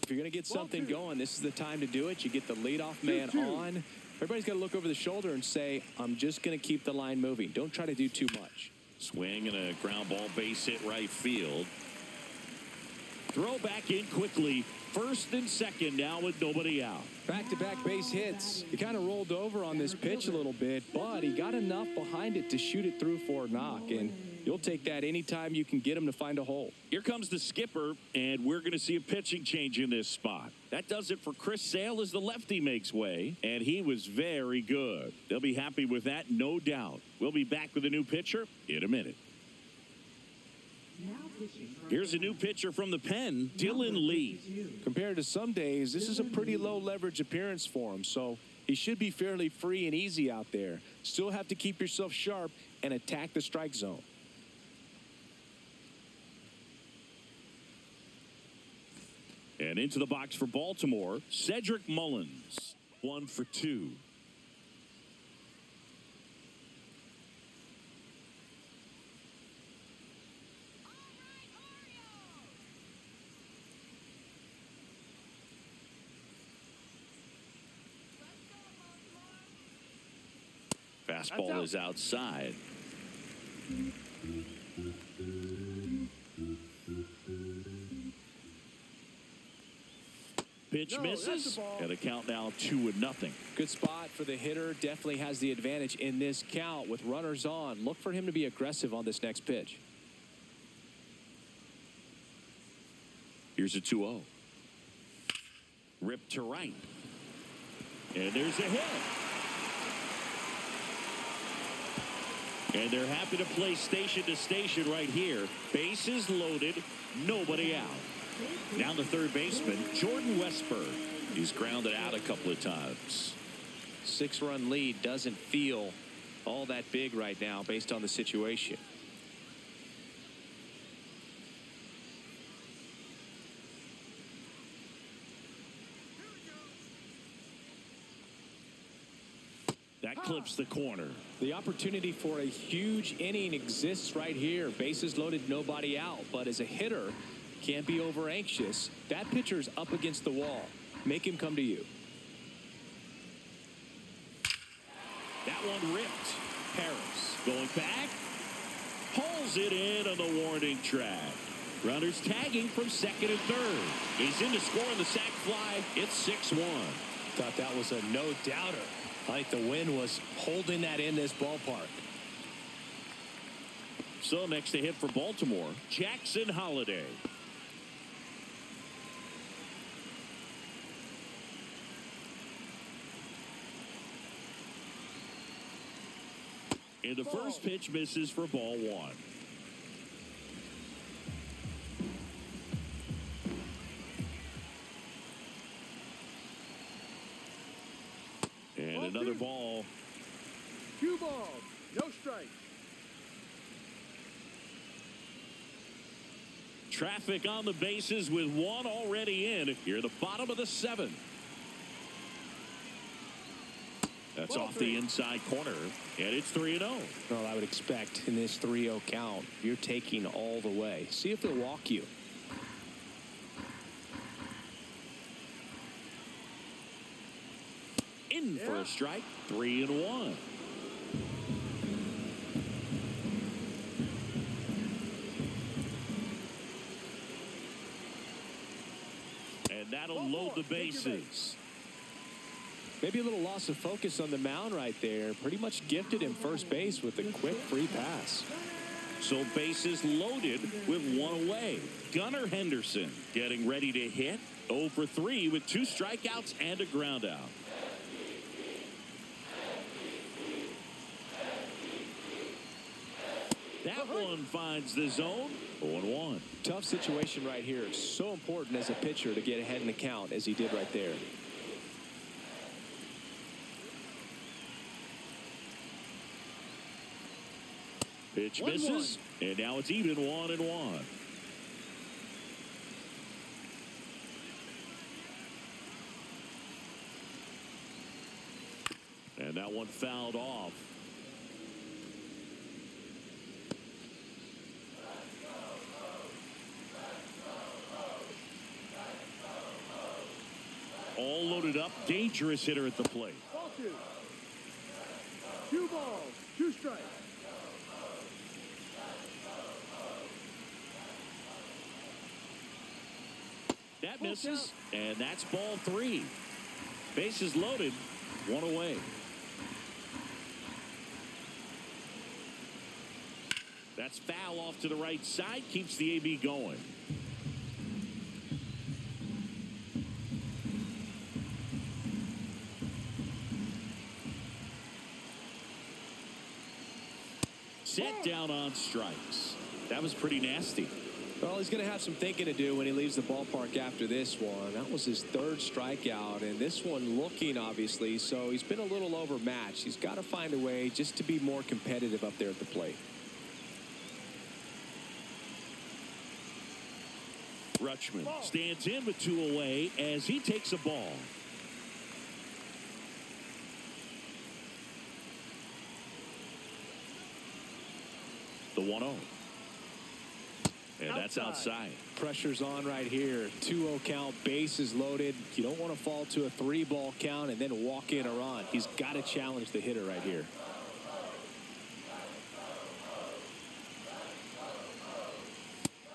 If you're going to get something going, this is the time to do it. You get the leadoff man on. Everybody's got to look over the shoulder and say, I'm just going to keep the line moving. Don't try to do too much. Swing and a ground ball, base hit right field. Throw back in quickly. First and second now with nobody out. Back-to-back base hits. He kind of rolled over on this pitch a little bit, but he got enough behind it to shoot it through for a knock. And you'll take that anytime you can get him to find a hole. Here comes the skipper, and we're going to see a pitching change in this spot. That does it for Chris Sale as the lefty makes way, and he was very good. They'll be happy with that, no doubt. We'll be back with a new pitcher in a minute. Now pitching. Here's a new pitcher from the pen, Dylan Lee. Compared to some days, this is a pretty low leverage appearance for him, so he should be fairly free and easy out there. Still have to keep yourself sharp and attack the strike zone. And into the box for Baltimore, Cedric Mullins, 1 for 2. Fastball is outside. Pitch misses, and a count now 2-0. Good spot for the hitter. Definitely has the advantage in this count with runners on. Look for him to be aggressive on this next pitch. Here's a 2-0. Ripped to right. And there's a hit. And they're happy to play station to station right here. Bases loaded, nobody out. Now the third baseman, Jordan Westberg. He's grounded out a couple of times. 6-run lead doesn't feel all that big right now based on the situation. That clips the corner. The opportunity for a huge inning exists right here. Bases loaded, nobody out. But as a hitter, can't be over anxious. That pitcher's up against the wall. Make him come to you. That one ripped. Harris going back. Hauls it in on the warning track. Runners tagging from second and third. He's in to score on the sac fly. It's 6-1. Thought that was a no-doubter. I think the wind was holding that in this ballpark. So next to hit for Baltimore, Jackson Holliday. And the first pitch misses for ball one. And another ball. 2 balls, no strikes. Traffic on the bases with one already in. Here at the bottom of the 7th. That's off the inside corner, and it's 3-0. Well, I would expect in this 3-0 count, you're taking all the way. See if they'll walk you. In for a strike, 3-1. And that'll load the bases. Maybe a little loss of focus on the mound right there. Pretty much gifted him first base with a quick free pass. So bases loaded with one away. Gunnar Henderson getting ready to hit. 0 for 3 with 2 strikeouts and a ground out. That one finds the zone. 0-1. Tough situation right here. It's so important as a pitcher to get ahead in the count as he did right there. Pitch misses, and now it's even 1-1. And that one fouled off. All loaded up, dangerous hitter at the plate. Ball 2. 2 balls, 2 strikes. That misses, and that's ball 3. Bases loaded, 1 away. That's foul off to the right side, keeps the AB going. Set down on strikes. That was pretty nasty. Well, he's going to have some thinking to do when he leaves the ballpark after this one. That was his 3rd strikeout, and this one looking, obviously, so he's been a little overmatched. He's got to find a way just to be more competitive up there at the plate. Rutschman stands in with 2 away as he takes a ball. The 1-0. And that's outside. Pressure's on right here. 2-0 count, bases loaded. You don't want to fall to a 3-ball count and then walk in a run. He's got to challenge the hitter right here.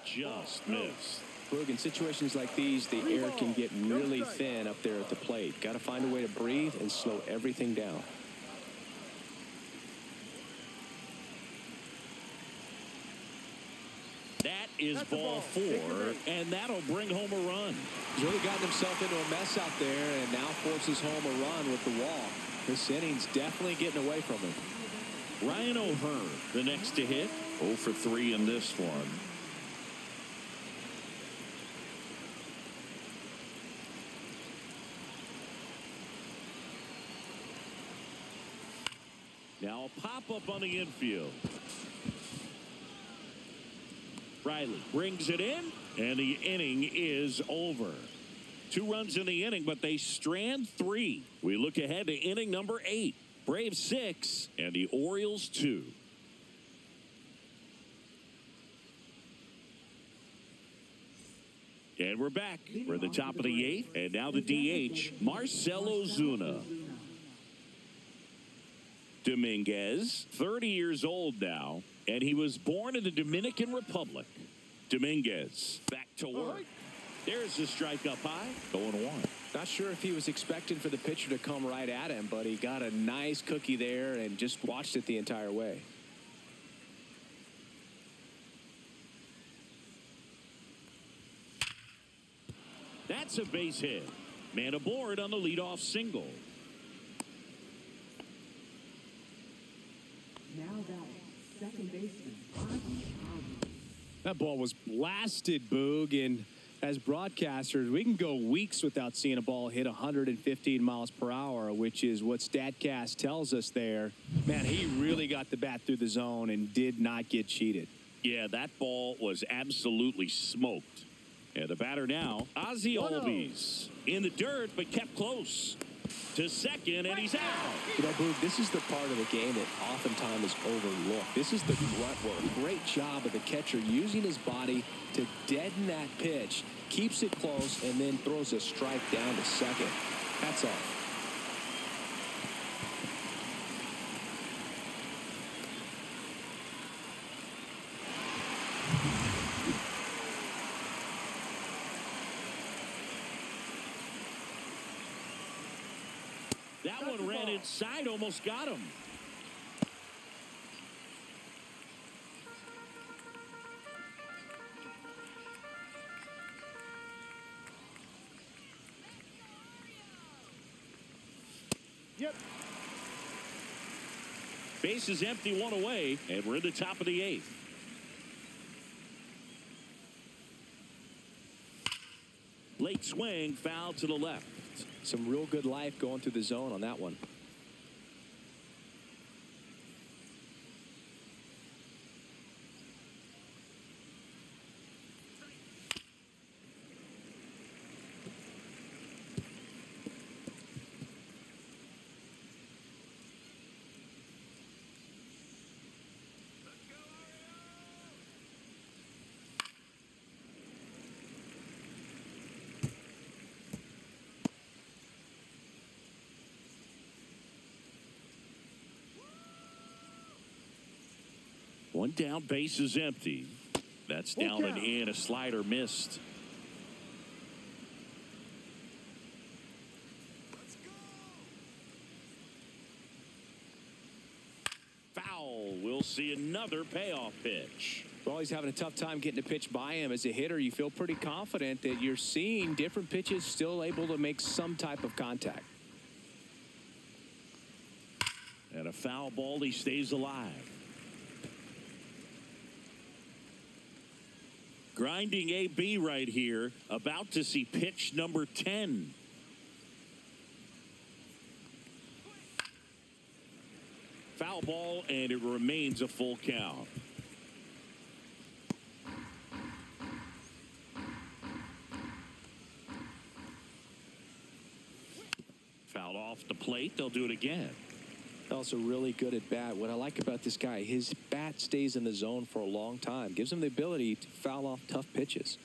Just missed. Look, in situations like these, the air can get really thin up there at the plate. Got to find a way to breathe and slow everything down. That is ball 4, and that'll bring home a run. He's really gotten himself into a mess out there and now forces home a run with the walk. This inning's definitely getting away from him. Ryan O'Hearn, the next to hit. 0 for 3 in this one. Now a pop-up on the infield. Riley brings it in, and the inning is over. 2 runs in the inning, but they strand 3. We look ahead to inning number 8. Braves 6 and the Orioles 2. And we're back. We're at the top of the 8th, and now the DH, Marcell Ozuna. Dominguez, 30 years old now, and he was born in the Dominican Republic. Dominguez back to work. There's the strike up high, 0-1. Not sure if he was expecting for the pitcher to come right at him, but he got a nice cookie there and just watched it the entire way. That's a base hit. Man aboard on the leadoff single. Now that second baseman, Ozzy. That ball was blasted, Boog, and as broadcasters, we can go weeks without seeing a ball hit 115 miles per hour, which is what StatCast tells us there. Man, he really got the bat through the zone and did not get cheated. Yeah, that ball was absolutely smoked. And the batter now, Ozzy Albies, in the dirt, but kept close to second, and he's out. You know, Boog, this is the part of the game that oftentimes is overlooked. This is the grunt work. Great job of the catcher using his body to deaden that pitch, keeps it close, and then throws a strike down to second. That's all. That one ran inside, almost got him. Yep. Base is empty, 1 away, and we're in the top of the 8th. Late swing, foul to the left. Some real good life going through the zone on that one. One down, base is empty. That's down and in. A slider missed. Foul. We'll see another payoff pitch. Well, he's having a tough time getting a pitch by him. As a hitter, you feel pretty confident that you're seeing different pitches still able to make some type of contact. And a foul ball. He stays alive. Grinding AB right here, about to see pitch number 10. Foul ball, and it remains a full count. Fouled off the plate. They'll do it again. Also really good at bat. What I like about this guy, his bat stays in the zone for a long time. Gives him the ability to foul off tough pitches.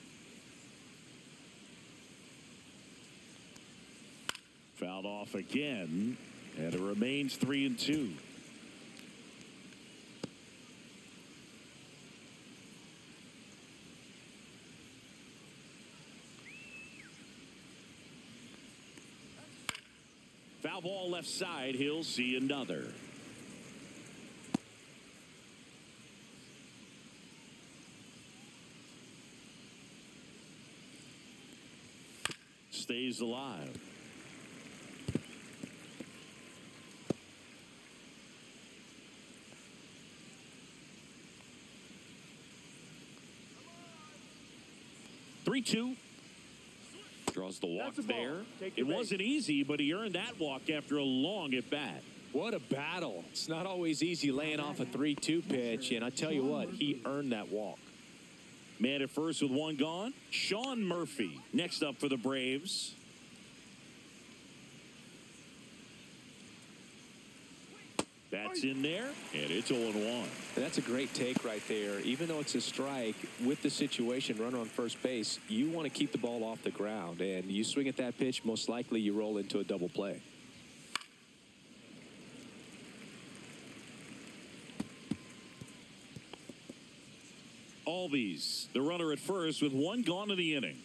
Fouled off again, and it remains 3-2. Foul ball left side. He'll see another. Stays alive. 3-2. Draws the walk there. It wasn't easy, but he earned that walk after a long at bat. What a battle. It's not always easy laying off a 3-2 pitch, and I tell you what, he earned that walk. Man at first with one gone. Sean Murphy next up for the Braves. That's in there, and it's 0-1. That's a great take right there. Even though it's a strike, with the situation, runner on first base, you want to keep the ball off the ground. And you swing at that pitch, most likely you roll into a double play. Albies, the runner at first with one gone in the inning.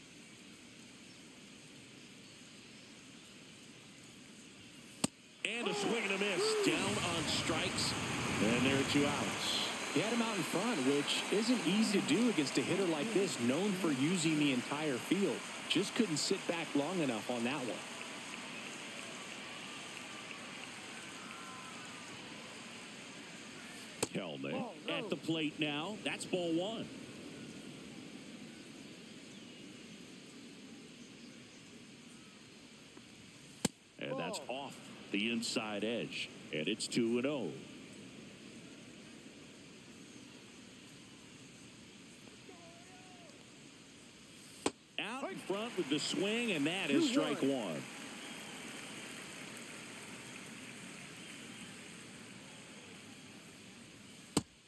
And a swing and a miss. Down on strikes. And there are 2 outs. He had him out in front, which isn't easy to do against a hitter like this, known for using the entire field. Just couldn't sit back long enough on that one. Helmet at the plate now. That's ball 1. And that's off the inside edge. And it's 2-0. Out in front with the swing, and that is strike 1.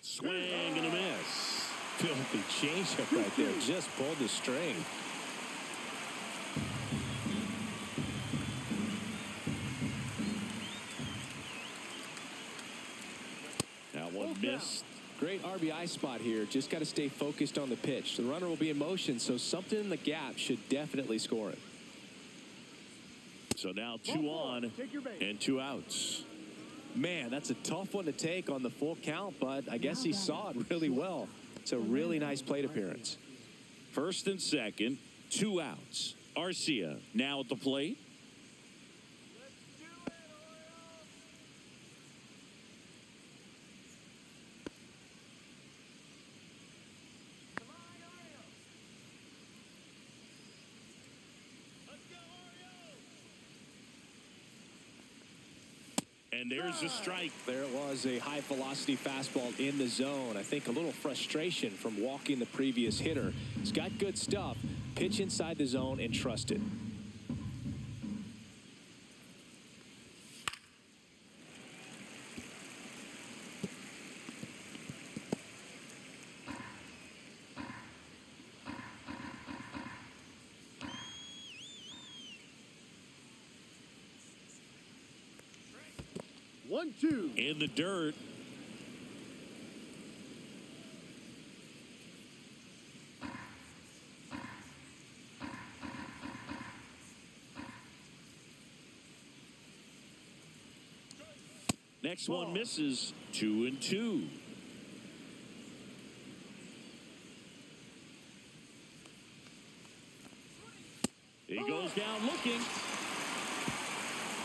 Swing and a miss. Filthy changeup right there. Just pulled the string. That one missed. Great RBI spot here. Just got to stay focused on the pitch. The runner will be in motion, so something in the gap should definitely score it. So now 2 on and 2 outs. Man, that's a tough one to take on the full count, but I guess he saw it really well. It's a really nice plate appearance. First and second, 2 outs. Arcia now at the plate. And there's a strike. There it was, a high-velocity fastball in the zone. I think a little frustration from walking the previous hitter. He's got good stuff. Pitch inside the zone and trust it. In the dirt. Next one misses. 2-2. He goes down looking.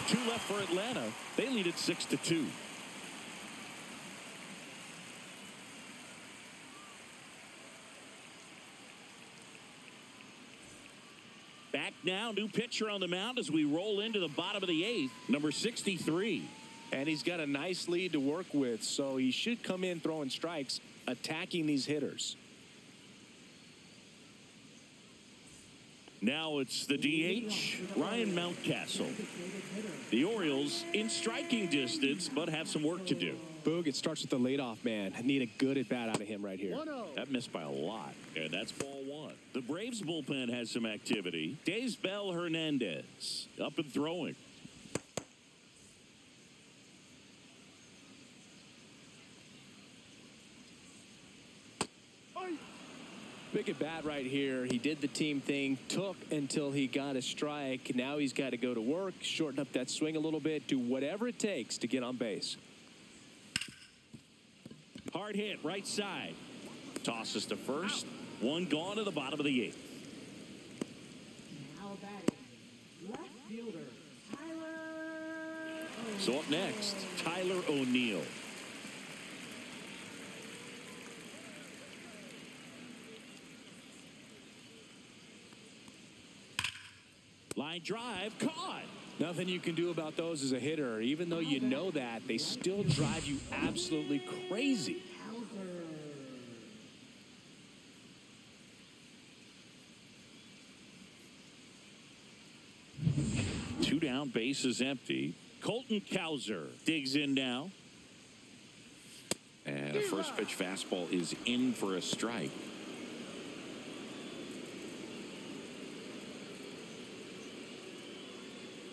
2 left for Atlanta. They lead it 6-2. Back now, new pitcher on the mound as we roll into the bottom of the 8th, number 63. And he's got a nice lead to work with, so he should come in throwing strikes, attacking these hitters. Now it's the DH, Ryan Mountcastle. The Orioles in striking distance, but have some work to do. Boog, it starts with the leadoff man. I need a good at-bat out of him right here. That missed by a lot, and that's ball 1. The Braves bullpen has some activity. Daysbel Hernandez up and throwing. Big at bat right here. He did the team thing, took until he got a strike. Now he's got to go to work, shorten up that swing a little bit, do whatever it takes to get on base. Hard hit, right side. Tosses to first. One gone to the bottom of the 8th. Now batting, left fielder, Tyler. So up next, Tyler O'Neill. Line drive caught. Nothing you can do about those as a hitter. Even though you know that, they still drive you absolutely crazy. Two down, bases empty. Colton Cowser digs in now. And a first pitch fastball is in for a strike.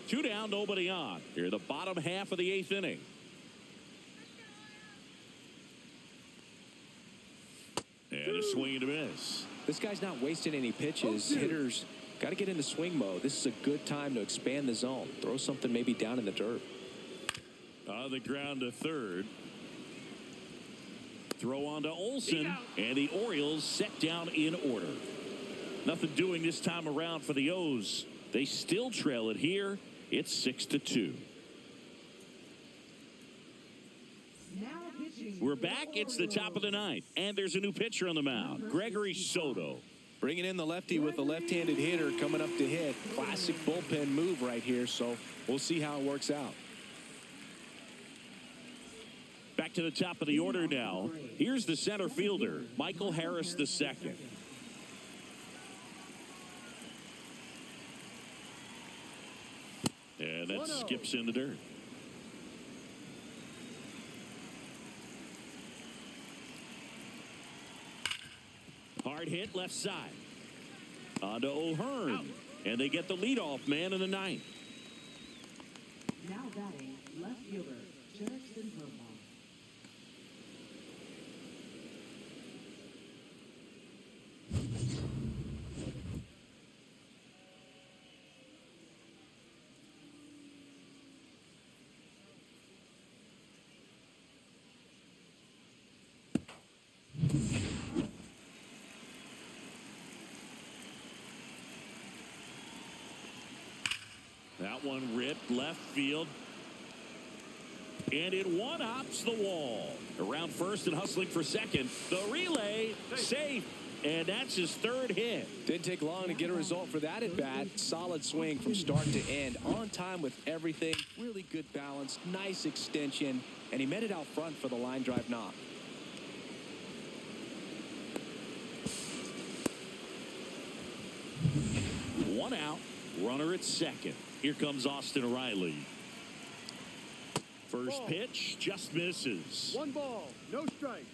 Two down, nobody on. Here, the bottom half of the 8th inning. And a swing and a miss. This guy's not wasting any pitches. Hitters got to get into swing mode. This is a good time to expand the zone. Throw something maybe down in the dirt. On the ground to third. Throw on to Olsen, and the Orioles set down in order. Nothing doing this time around for the O's. They still trail it here. It's 6-2. We're back. It's the top of the 9th, and there's a new pitcher on the mound, Gregory Soto. Bringing in the lefty with a left-handed hitter coming up to hit. Classic bullpen move right here, so we'll see how it works out. Back to the top of the order now. Here's the center fielder, Michael Harris II. And that skips in the dirt. Hard hit left side. On to O'Hearn. And they get the leadoff man in the 9th. Now batting, left fielder, Jerickson Purple. That one ripped left field. And it one-hops the wall. Around first and hustling for second. The relay, safe. And that's his 3rd hit. Didn't take long to get a result for that at bat. Solid swing from start to end. On time with everything. Really good balance. Nice extension. And he met it out front for the line drive knock. One out. Runner at second. Here comes Austin Riley. First pitch just misses. 1 ball, no strikes.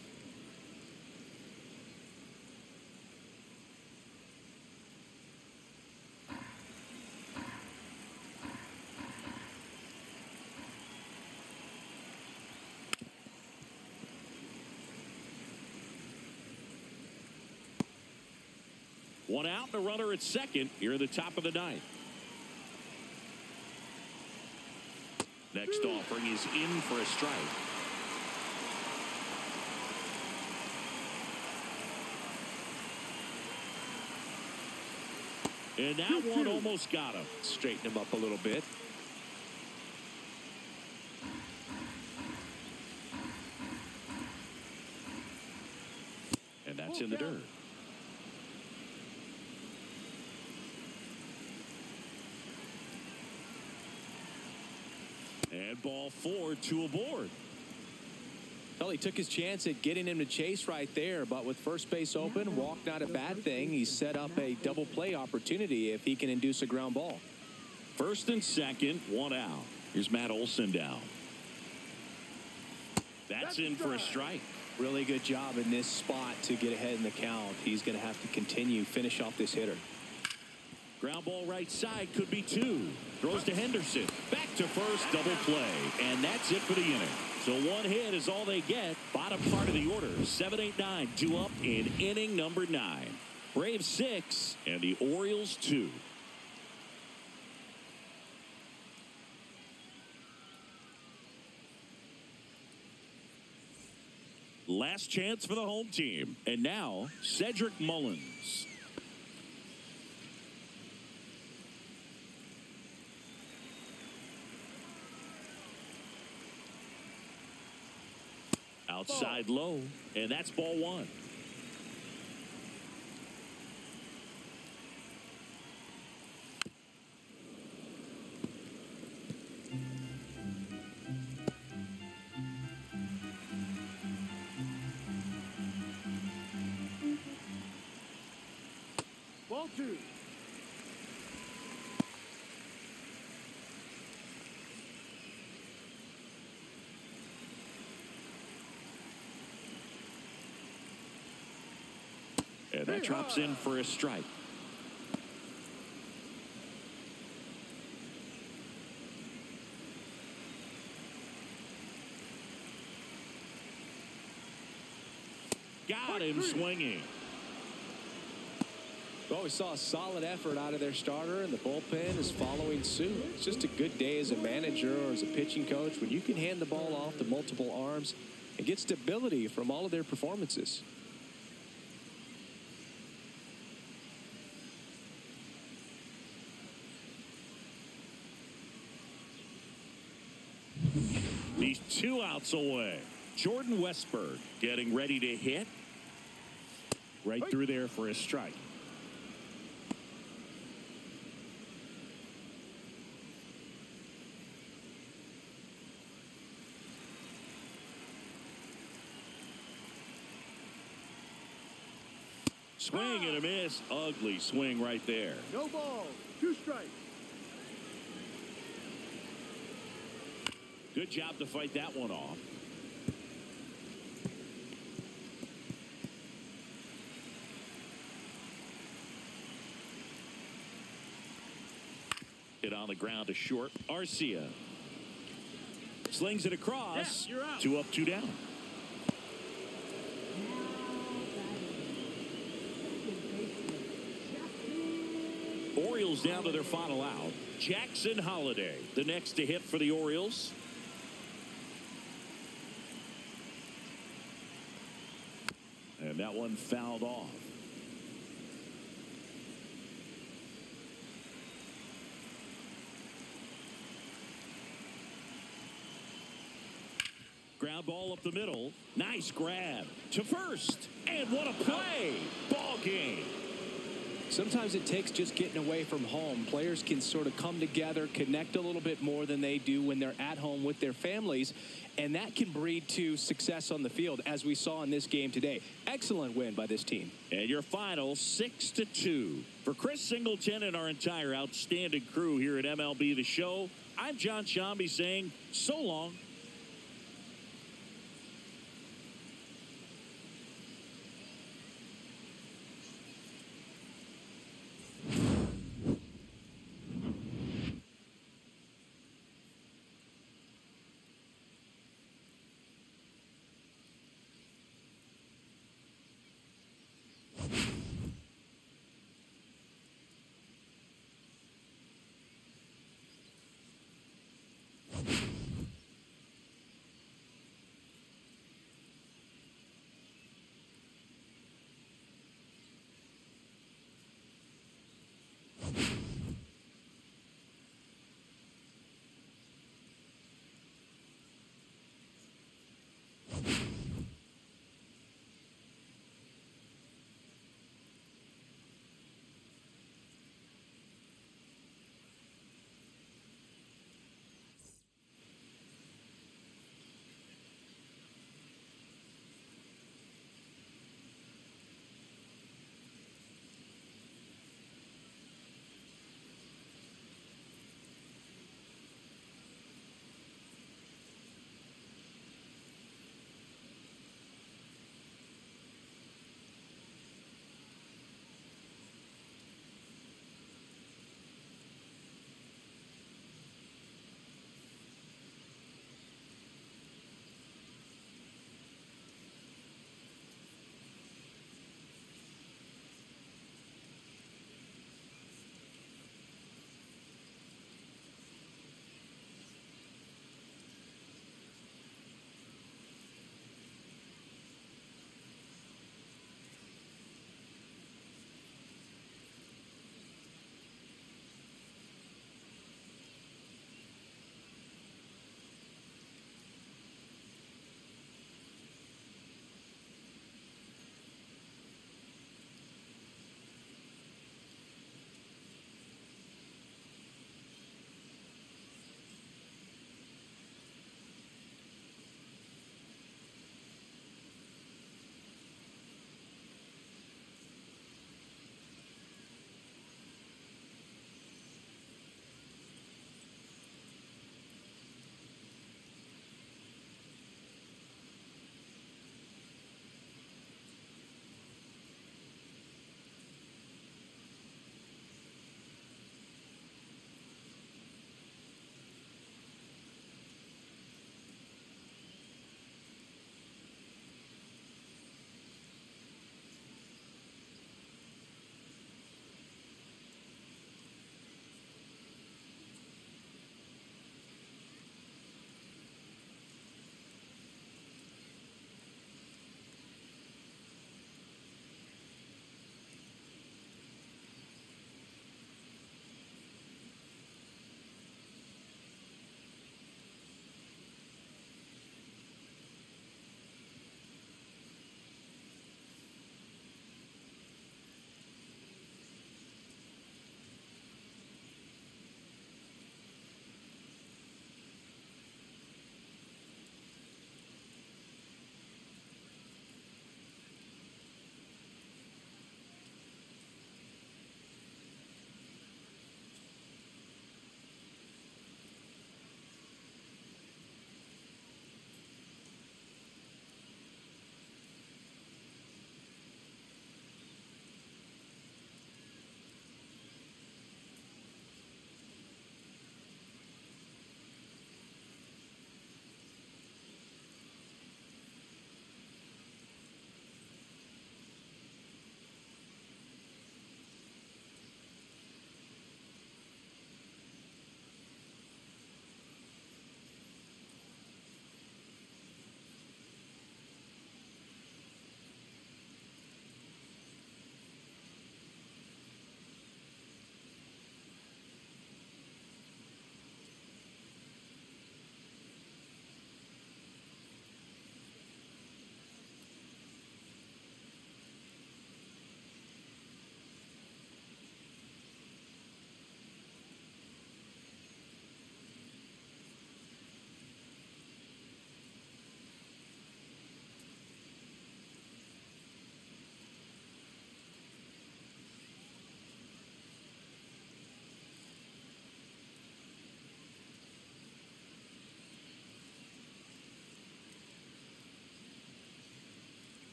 One out and a runner at second here at the top of the 9th. Next offering is in for a strike. And that one almost got him. Straighten him up a little bit. And that's in the dirt. And ball 4, 2 aboard. Well, he took his chance at getting him to chase right there, but with first base open, walk not a bad thing. He set up a double play opportunity if he can induce a ground ball. First and second, 1 out. Here's Matt Olsen down. That's in for a strike. Really good job in this spot to get ahead in the count. He's going to have to finish off this hitter. Ground ball right side, could be 2. Throws to Henderson. Back to first, double play. And that's it for the inning. So 1 hit is all they get. Bottom part of the order, 7-8-9, 2 up in inning number 9. Braves 6 and the Orioles 2. Last chance for the home team. And now, Cedric Mullins. Outside low, and that's ball 1. 2. And that drops in for a strike. Got him swinging. Well, we saw a solid effort out of their starter, and the bullpen is following suit. It's just a good day as a manager or as a pitching coach when you can hand the ball off to multiple arms and get stability from all of their performances. He's 2 outs away. Jordan Westberg getting ready to hit. Right through there for a strike. Swing and a miss. Ugly swing right there. No balls. 2 strikes. Good job to fight that one off. Hit on the ground to short. Arcia slings it across. Yeah, you're out. 2 up, 2 down. Orioles down to their final out. Jackson Holiday, the next to hit for the Orioles. And that one fouled off. Ground ball up the middle. Nice grab to first. And what a play. Ball game. Sometimes it takes just getting away from home. Players can sort of come together, connect a little bit more than they do when they're at home with their families, and that can breed to success on the field, as we saw in this game today. Excellent win by this team. And your final 6-2. For Chris Singleton and our entire outstanding crew here at MLB The Show, I'm John Shambi saying so long.